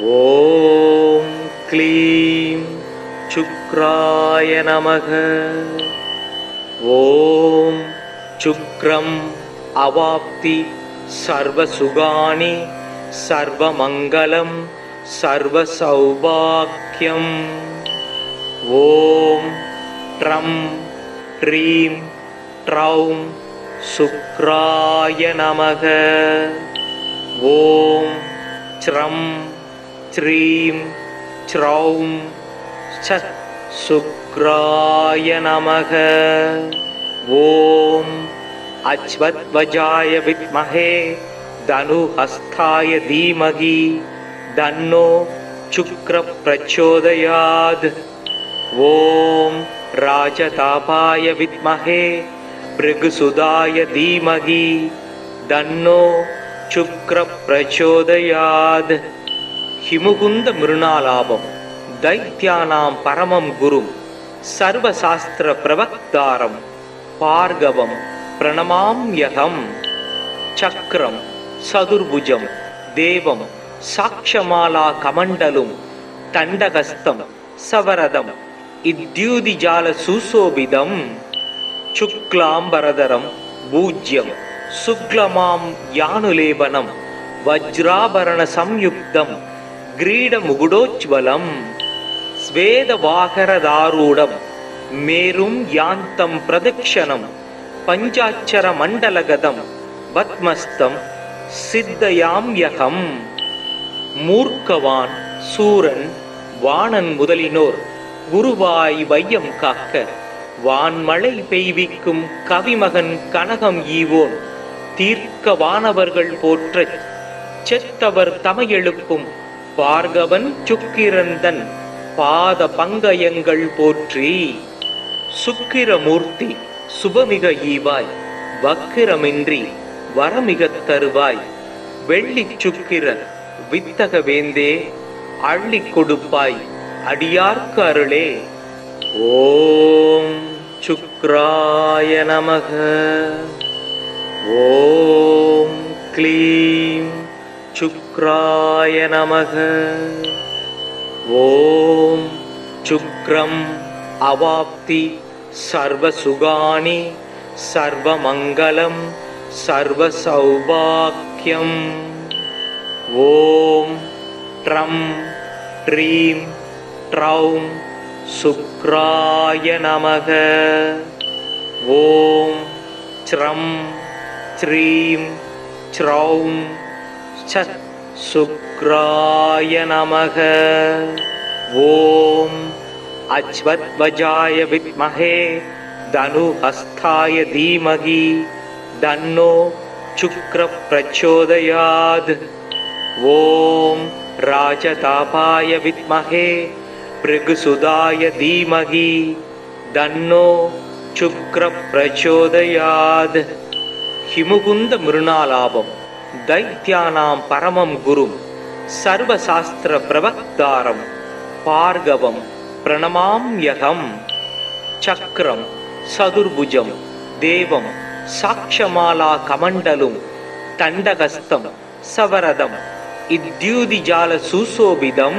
Speaker 1: ஓம் க்ளீம் சுக்ராய நமக. ஓம் சுக்ரம் அவாப்தி சர்வசுகானி சர்வமங்கலம் சர்வசௌபாக்யம். ஓம் ட்ரம் ட்ரீம் ட்ரௌம் சுக்ராய நமக. ஓம் ச்ரம் ச்ரீம் ச்ரௌம் சத் சுக்ராய நமக. ஓம் அச்வத்வஜாய வித்மஹே தனுஹஸ்தாய தீமகி தன்னோ சுக்ர பிரச்சோதயாத். ஓம் ராஜதாபாய வித்மஹே பிருகுசுதாய தீமகி தன்னோ சுக்ர பிரச்சோதயாத். ஹிமுகுந்த மிருணாலாபம் தைத்யானாம் பரமம் குரும் சர்வசாஸ்திர பிரவக்தாரம் பார்கவம் பிரணமாம்யகம். சக்ரம் சதுர்புஜம் தேவம் சாக்ஷமாலா கமண்டலும் தண்டகஸ்தம் சவரதம் இத்யூதிஜால சுசோபிதம். சுக்லாம்பரதரம் பூஜ்யம் சுக்லமாம் யானுலேபனம் வஜ்ராபரண சம்யுக்தம் கிரீடமுகுடோஜ்வலம். ஸ்வேதவாகரதாரூடம் மேரும் யாந்தம் பிரதக்ஷணம் பஞ்சாட்சர மண்டலகதம் பத்மஸ்தம் சித்தயாம்யகம். மூர்க்கவான் சூரன் வாணன் முதலினோர் குருவாய் வையம் காக்க வான்மழை பெய்விக்கும் கவிமகன் கனகம் ஈவோன் தீர்க்க வானவர்கள் போற்றச் செத்தவர் தமையெழுப்பும் பார்கவன் சுக்கிரந்தன் பாத பங்கயங்கள் போற்றி. சுக்கிரமூர்த்தி சுபமிக ஈவாய் வக்கிரமின்றி வரமிகத் தருவாய் வெள்ளிச் சுக்கிர வித்தக வேந்தே அள்ளிக் கொடுப்பாய் அடியார்க்கு அருளே. ஓம் சுக்ராய நமக. ஓம் க்ளீம் சுக் शुक्राय नमः। ॐ शुक्रम् अवाप्ति सर्वसुगानि सर्वमङ्गलं सर्वसौभाग्यम्। ॐ ट्रं ट्रीं ट्रौं शुक्राय नमः। ॐ च्रं च्रीं च्रौं शुक्राय नमः। ॐ अश्वत्वजाय विद्महे धनुहस्ताय धीमहि तन्नो शुक्रः प्रचोदयात्। ॐ राजतापाय विद्महे भृगुसुताय धीमहि तन्नो शुक्रः प्रचोदयात्। हिमुकुन्द मृणालाभं दैत्यानां परमं गुरुं सर्वशास्त्रप्रवक्तारं भार्गवं प्रणमाम्यहम्। चक्रं चतुर्भुजं देवं साक्षमालाकमण्डलं तण्डहस्तं सवरदं इद्युतिजालसुशोभितं।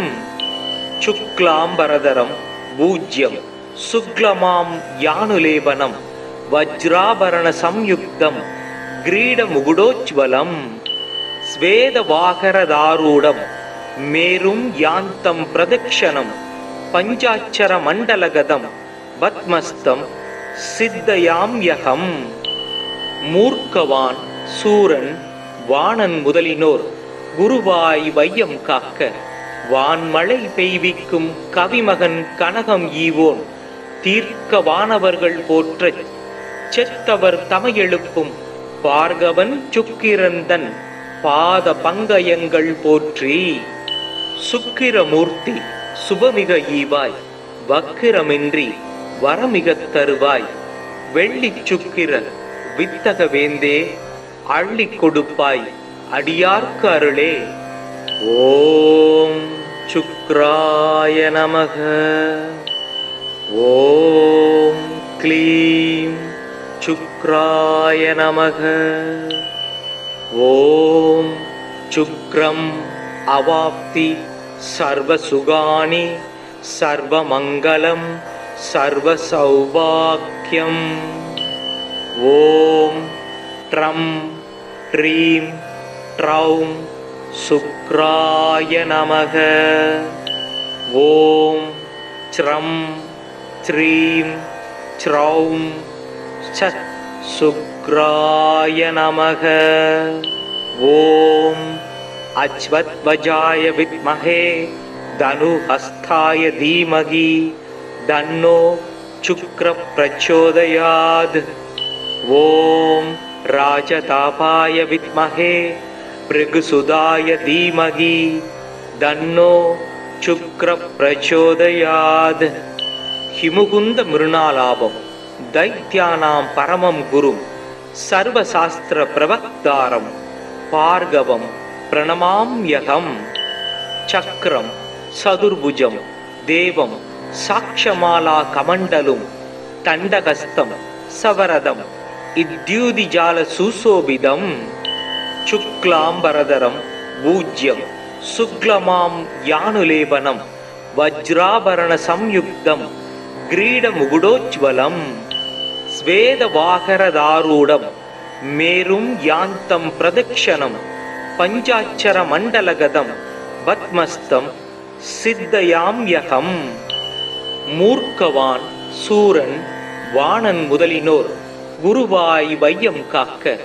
Speaker 1: शुक्लाम्बरधरं भूज्यं शुक्लमां यानुलेपनं वज्राभरणसंयुक्तं ग्रीडमुकुटोज्ज्वलं। स्वेदवाहरदारूढं मेरुं यान्तं प्रदक्षिणं पञ्चाक्षरमण्डलगतं पद्मस्तं सिद्धयाम्यहम्। மூர்க்கவான் சூரன் வாணன் முதலினோர் குருவாய் வையம் காக்க வான்மழை பெய்விக்கும் கவிமகன் கனகம் ஈவோன் தீர்க்க வானவர்கள் போற்றச் செத்தவர் தமையெழுப்பும் பார்கவன் சுக்கிரந்தன் பாத பங்கயங்கள் போற்றி. சுக்கிரமூர்த்தி சுபமிக ஈவாய் வக்கிரமின்றி வரமிகத் தருவாய் வெள்ளிச் சுக்கிர வித்தக வேந்தே அள்ளிக் கொடுப்பாய் அடியார்க்கு அருளே. ஓம் சுக்ராய நமக. ஓம் க்ளீம் சுக்ராய நமக. ஓம் சுக்ரம் அவாப்தி சர்வசுகானி சர்வமங்கலம் சர்வசௌபாக்யம். ஓம் ட்ரம் ட்ரீம் ட்ரௌம் சுக்ராய நமக. ஓம் ச்ரம் ச்ரீம் ச்ரௌம் சுக்ராய நமக. ஓம் அச்வத்வஜாய வித்மஹே தனுஹஸ்தாய தீமகி தன்னோ சுக்ரः பிரச்சோதயாத். ஓம் ராஜதாபாய வித்மஹே பிருகுசுதாய தீமகி தன்னோ சுக்ரः பிரச்சோதயாத். ஹிமுகுந்த மிருணாலாபம் दैत्यानां परमं गुरुं सर्वशास्त्रप्रवक्तारं भार्गवं प्रणमाम्यहम्. चक्रं चतुर्भुजं देवं साक्षमालाकमण्डलं तण्डहस्तं सवरदं इद्युतिजालसुशोभितं. शुक्लाम्बरधरं भूज्यं शुक्लमां यानुलेपनं वज्राभरणसंयुक्तं ग्रीडमुकुटोज्ज्वलं. स्वेदवाहरदारूढं मेरुं यान्तं प्रदक्षिणं पञ्चाक्षरमण्डलगतं पद्मस्तं सिद्धयाम्यहम्. மூர்க்கவான் சூரன் வாணன் முதலினோர் குருவாய் வையம் காக்க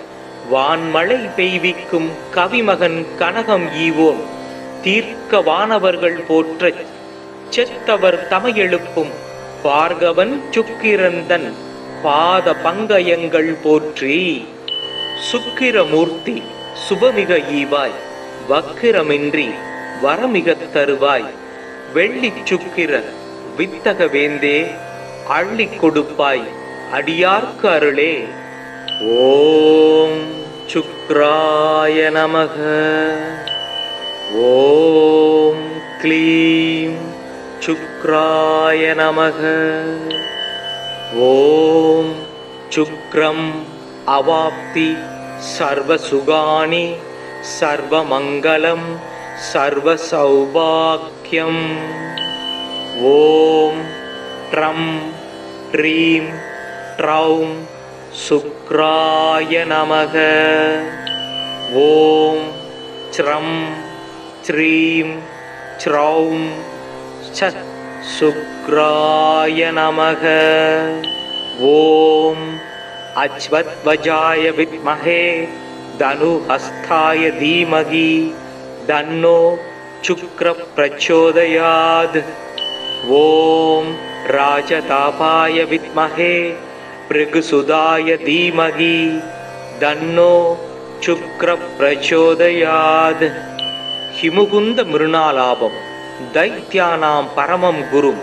Speaker 1: வான்மழை பெய்விக்கும் கவிமகன் கனகம் ஈவோன் தீர்க்க வானவர்கள் போற்றச் செத்தவர் தமையெழுப்பும் பார்கவன் சுக்கிரந்தன் பாத பங்கயங்கள் போற்றி. சுக்கிரமூர்த்தி சுபமிக ஈவாய் வக்கிரமின்றி வரமிகத் தருவாய் வெள்ளிச் சுக்கிர வித்தக வேந்தே அள்ளிக் கொடுப்பாய் அடியார்க்கு அருளே. ஓம் சுக்ராய நமக. ஓம் க்ளீம் சுக்ராய நமக. ஓம் சுக்ரம் அவாப்தி சர்வசுகானி सर्वमङ्गलं सर्वसौभाग्यम्। ॐ ट्रं ट्रीं ट्रौं शुक्राय नमः। ॐ च्रं च्रीं च्रौं शुक्राय नमः। ॐ अश्वत्थवजाय विद्महे धनुहस्ताय धीमहि तन्नो शुक्रः प्रचोदयात्। ॐ राजतापाय विद्महे भृगुसुताय धीमहि तन्नो शुक्रः प्रचोदयात्। हिमुकुन्द मृणालाभं दैत्यानां परमं गुरुं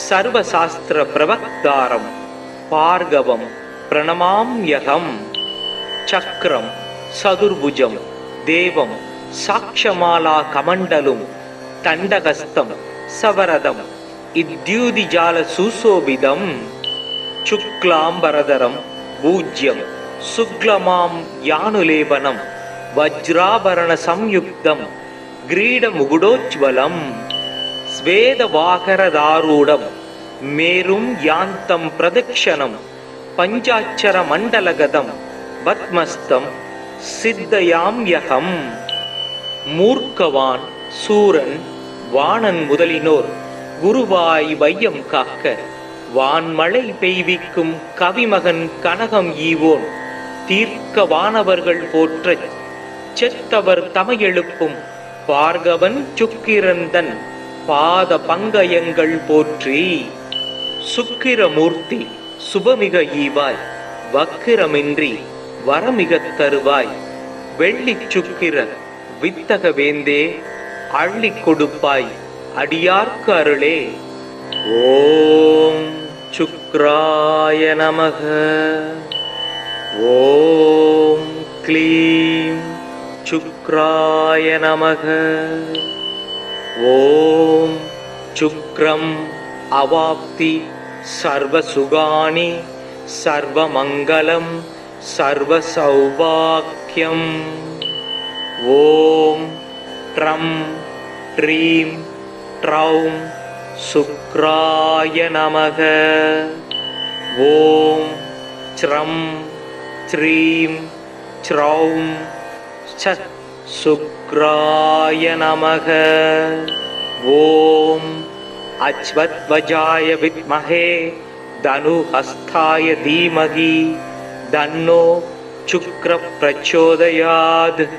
Speaker 1: सर्वशास्त्र प्रवक्तारं भार्गवं प्रणमाम्यहम्। चक्रं चतुर्भुजं देवं साक्षमाला कमण्डलुं तण्डहस्तं सवरदं इद्युतिजाल सुशोभितं। शुक्लाम्बरधरं भूज्यं शुक्लमां यानुलेपनं वज्राभरण संयुक्तं ग्रीडमुकुटोज्ज्वलं। स्वेदवाहरदारूढं मेरुं यान्तं प्रदक्षिणं पञ्चाक्षरमण्डलगतं पद्मस्तं सिद्धयाम्यहम्। மூர்க்கவான் சூரன் வாணன் முதலினோர் குருவாய் வையம் காக்க வான்மழை பெய்விக்கும் கவிமகன் கனகம் ஈவோன் தீர்க்க வானவர்கள் போற்றச் செத்தவர் தமையெழுப்பும் பார்கவன் சுக்கிரந்தன் பாத பங்கயங்கள் போற்றி। சுக்கிரமூர்த்தி சுபமிக ஈவாய் வக்கிரமின்றி வரமிகத் தருவாய் வெள்ளிச் சுக்கிர வித்தக வேந்தே அள்ளிக் கொடுப்பாய் அடியார்க்கு அருளே। ஓம் சுக்ராய நமக। ஓம் க்ளீம் சுக்ராய நமக। ஓம் சுக்ரம் அவாப்தி சர்வசுகானி சர்வமங்கலம் சர்வசௌபாக்யம்। ஓம் ட்ரம் ட்ரீம் ட்ரௌம் சுக்ராய நமக। ஓம் ச்ரம் ச்ரீம் ச்ரௌம் சுக்ராய நமக। ஓம் அஸ்வத்வஜாய வித்மஹே தனுஹஸ்தாய தீமஹி தன்னோ சுக்ரः பிரச்சோதயாத்।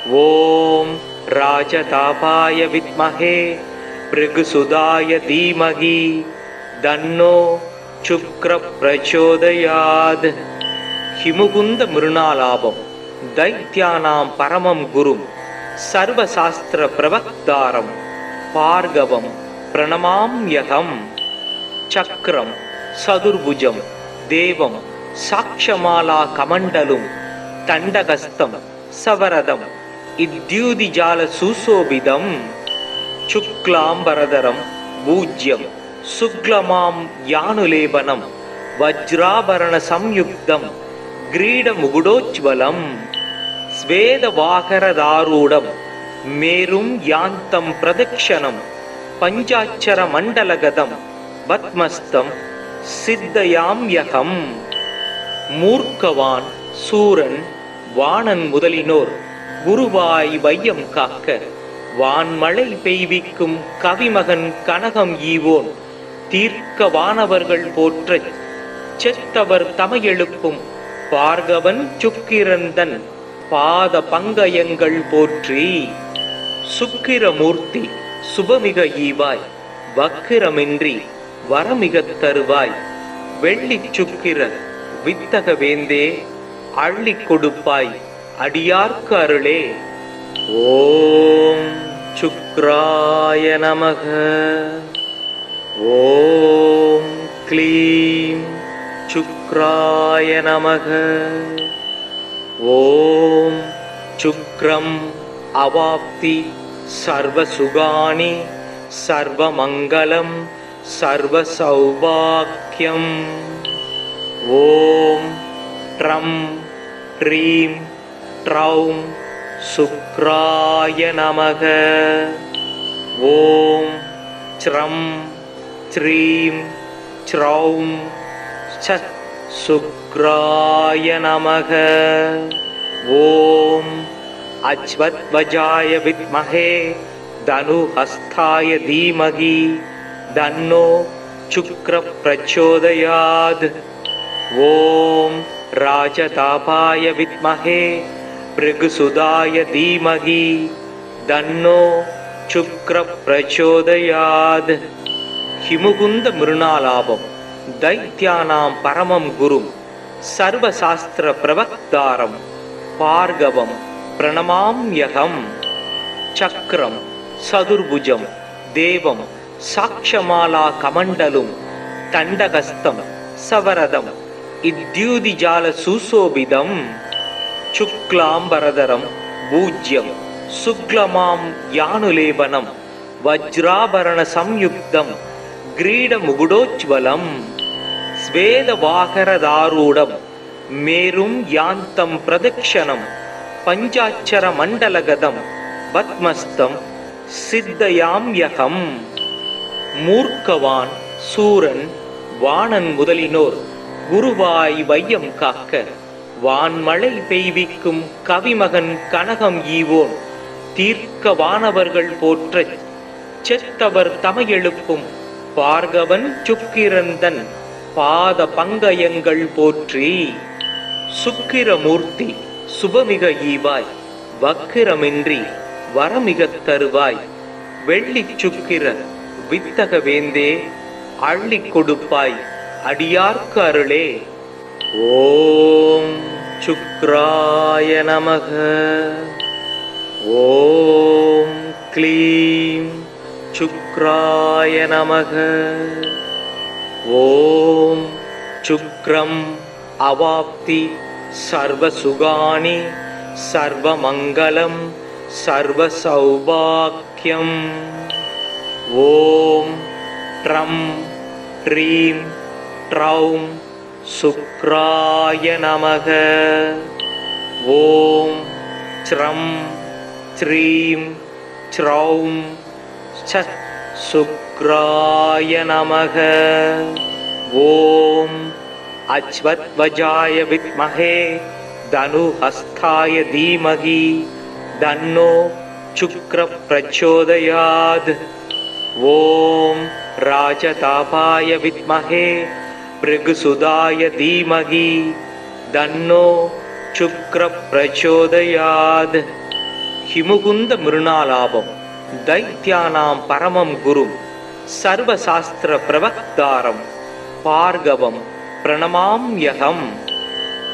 Speaker 1: ஓம் ராஜதாபாய வித்மஹே भृगुसुताय धीमहि तन्नो शुक्रः प्रचोदयात्। हिमुकुन्द मृणालाभं दैत्यानां परमं गुरुं सर्वशास्त्र प्रवक्तारं भार्गवं प्रणमाम्यहम्। चक्रं चतुर्भुजं देवं साक्षमाला कमण्डलुं तण्डहस्तं सवरदं इद्युतिजाल सुशोभितं। शुक्लाम्बरधरं भूज्यं शुक्लमां यानुलेपनं वज्राभरण संयुक्तं ग्रीडमुकुटोज्ज्वलं। स्वेदवाहरदारूढं मेरुं यान्तं प्रदक्षिणं पञ्चाक्षरमण्डलगतं पद्मस्तं सिद्धयाम्यहम्। மூர்க்கவான் சூரன் வாணன் முதலினோர் குருவாய் வையம் காக்க வான்மழை பெய்விக்கும் கவிமகன் கனகம் ஈவோன் தீர்க்க வானவர்கள் போற்றச் செத்தவர் தமையெழுப்பும் பார்கவன் சுக்கிரந்தன் பாத பங்கயங்கள் போற்றி। சுக்கிரமூர்த்தி சுபமிக ஈவாய் வக்கிரமின்றி வரமிகத் தருவாய் வெள்ளிச் சுக்கிர வித்தக வேந்தே அள்ளிக் கொடுப்பாய் அடியார்க்கு அருளே। ஓம் சுக்ராய நமக। ஓம் க்ளீம் சுக்ராய நமக। ஓம் சுக்ரம் அவாப்தி சர்வசுகானி சர்வமங்கலம் சர்வசௌபாக்யம்। ஓம் ட்ரம் ட்ரீம் ட்ரௌம் சுக்ராய நமக. ஓம் ச்ரம் ச்ரீம் ச்ரௌம் சத் சுக்ராய நமக. ஓம் அச்வத்வஜாய வித்மஹே தனுஹஸ்தாய தீமகி தன்னோ சுக்ர பிரச்சோதயாத். ஓம் ராஜதாபாய வித்மஹே பிருகுசுதாய தீமகி தன்னோ சுக்ர பிரச்சோதயாத். ஹிமுகுந்த மிருணாலாபம் தைத்யானாம் பரமம் குரும் சர்வசாஸ்திர பிரவக்தாரம் பார்கவம் பிரணமாம்யகம். சக்ரம் சதுர்புஜம் தேவம் சாக்ஷமாலா கமண்டலும் தண்டகஸ்தம் சவரதம் இத்யூதிஜால சுசோபிதம். சுக்லாம்பரதரம் பூஜ்யம் சுக்லமாம் யானுலேபனம் வஜ்ராபரண சம்யுக்தம் கிரீடமுகுடோஜ்வலம். ஸ்வேதவாகரதாரூடம் மேரும் யாந்தம் பிரதக்ஷணம் பஞ்சாட்சர மண்டலகதம் பத்மஸ்தம் சித்தயாம்யகம். மூர்க்கவான் சூரன் வாணன் முதலினோர் குருவாய் வையம் காக்க வான்மழை பெய்விக்கும் கவிமகன் கனகம் ஈவோன் தீர்க்க வானவர்கள் போற்றச் செத்தவர் தமையெழுப்பும் பார்கவன் சுக்கிரந்தன் பாத பங்கயங்கள் போற்றி. சுக்கிரமூர்த்தி சுபமிக ஈவாய் வக்கிரமின்றி வரமிகத் தருவாய். வெள்ளிச் சுக்கிர வித்தக வேந்தே அள்ளிக் கொடுப்பாய் அடியார்க்கு அருளே. ஓம் சுக்ராய நமக. ஓம் க்ளீம் சுக்ராய நமக. ஓம் சுக்ரம் அவாப்தி சர்வசுகானி சர்வமங்கலம் சர்வசௌபாக்யம். ஓம் ட்ரம் ட்ரீம் ட்ரௌம் சுக்ராய நமக. ஓம் ச்ரம் ச்ரீம் ச்ரௌம் சத் சுக்ராய நமக. ஓம் அச்வத்வஜாய வித்மஹே தனுஹஸ்தாய தீமகி தன்னோ சுக்ர பிரச்சோதயாத். ஓம் ராஜதாபாய வித்மஹே பிருகுசுதாய தீமகி தன்னோ சுக்ர பிரச்சோதயாத். ஹிமுகுந்த மிருணாலாபம் தைத்யானாம் பரமம் குரும் சர்வசாஸ்திர பிரவக்தாரம் பார்கவம் பிரணமாம்யகம்.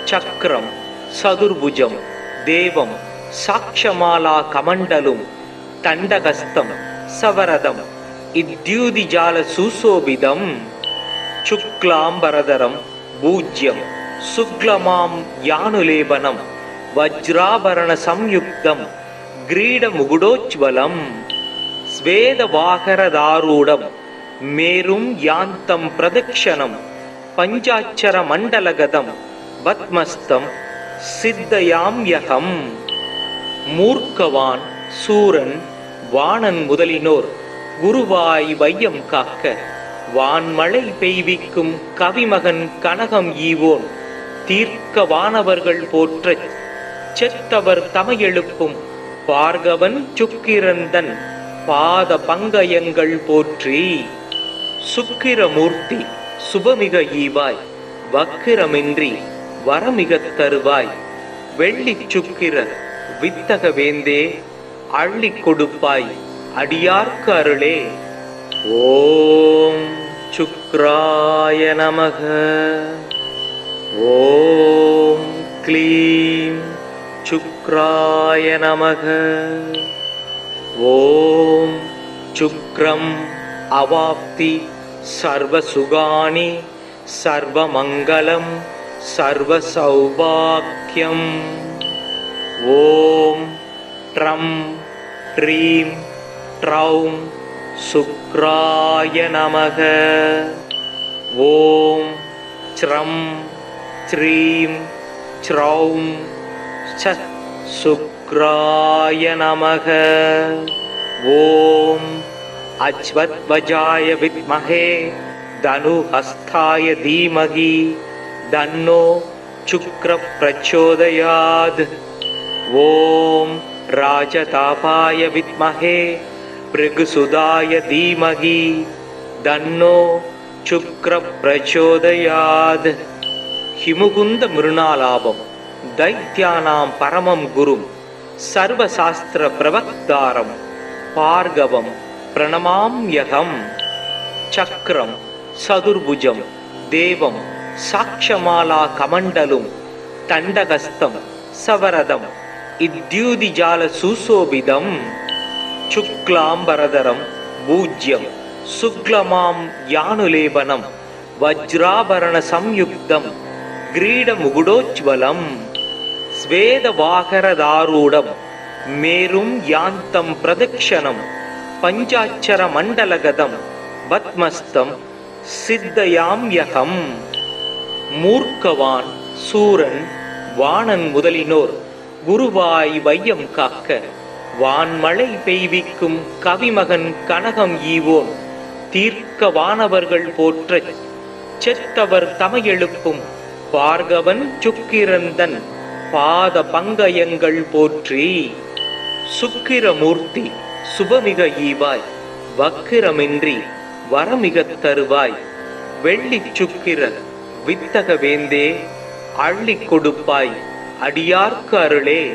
Speaker 1: சக்ரம் சதுர்புஜம் தேவம் சாக்ஷமாலா கமண்டலும் தண்டகஸ்தம் சவரதம் இத்யூதிஜால சுசோபிதம். சுக்லாம்பரதரம் பூஜ்யம் சுக்லமாம் யானுலேபனம் வஜ்ராபரண சம்யுக்தம் கிரீடமுகுடோஜ்வலம். ஸ்வேதவாகரதாரூடம் மேரும் யாந்தம் பிரதக்ஷணம் பஞ்சாட்சர மண்டலகதம் பத்மஸ்தம் சித்தயாம்யகம். மூர்க்கவான் சூரன் வாணன் முதலினோர் குருவாய் வையம் காக்க வான்மழை பெய்விக்கும் கவிமகன் கனகம் ஈவோன் தீர்க்க வானவர்கள் போற்றச் செத்தவர் தமையெழுப்பும் பார்கவன் சுக்கிரந்தன் பாத பங்கயங்கள் போற்றி. சுக்கிரமூர்த்தி சுபமிக ஈவாய் வக்கிரமின்றி வரமிகத் தருவாய். வெள்ளிச் சுக்கிர வித்தக வேந்தே அள்ளிக் கொடுப்பாய் அடியார்க்கு அருளே. ஓம் சுக்ராய நமக. ஓம் க்ளீம் சுக்ராய நமக. ஓம் சுக்ரம் அவாப்தி சர்வசுகானி சர்வமங்கலம் சர்வசௌபாக்யம். ஓம் ட்ரம் ட்ரீம் ட்ரௌம் சுக்ராய நமக. ஓம் ச்ரம் ச்ரீம் ச்ரௌம் சத் சுக்ராய சுக்ராய நமக. ஓம் அச்வத்வஜாய வித்மஹே தனுஹஸ்தாய தீமகி தன்னோ சுக்ர பிரச்சோதயாத். ஓம் ராஜதாபாய வித்மஹே பிருகுசுதாய தீமகி தன்னோ சுக்ர பிரச்சோதயாத். ஹிமுகுந்த மிருணாலாபம் தைத்யானாம் பரமம் குரும் சர்வசாஸ்திர பிரவக்தாரம் பார்கவம் பிரணமாம்யகம். சக்ரம் சதுர்புஜம் தேவம் சாக்ஷமாலா கமண்டலும் தண்டகஸ்தம் சவரதம் இத்யூதிஜால சுசோபிதம். சுக்லாம்பரதரம் பூஜ்யம் சுக்லமாம் யானுலேபனம் வஜ்ராபரண சம்யுக்தம் கிரீடமுகுடோஜ்வலம். ஸ்வேதவாகரதாரூடம் மேரும் யாந்தம் பிரதக்ஷணம் பஞ்சாட்சர மண்டலகதம் பத்மஸ்தம் சித்தயாம்யகம். மூர்க்கவான் சூரன் வாணன் முதலினோர் குருவாய் வையம் காக்க வான்மழை பெய்விக்கும் கவிமகன் கனகம் ஈவோன் தீர்க்க வானவர்கள் போற்றச் செத்தவர் தமையெழுப்பும் பார்கவன் சுக்கிரந்தன் பாத பங்கயங்கள் போற்றி. சுக்கிரமூர்த்தி சுபமிக ஈவாய் வக்கிரமின்றி வரமிகத் தருவாய். வெள்ளிச் சுக்கிர வித்தக வேந்தே அள்ளிக் கொடுப்பாய் அடியார்க்கு அருளே.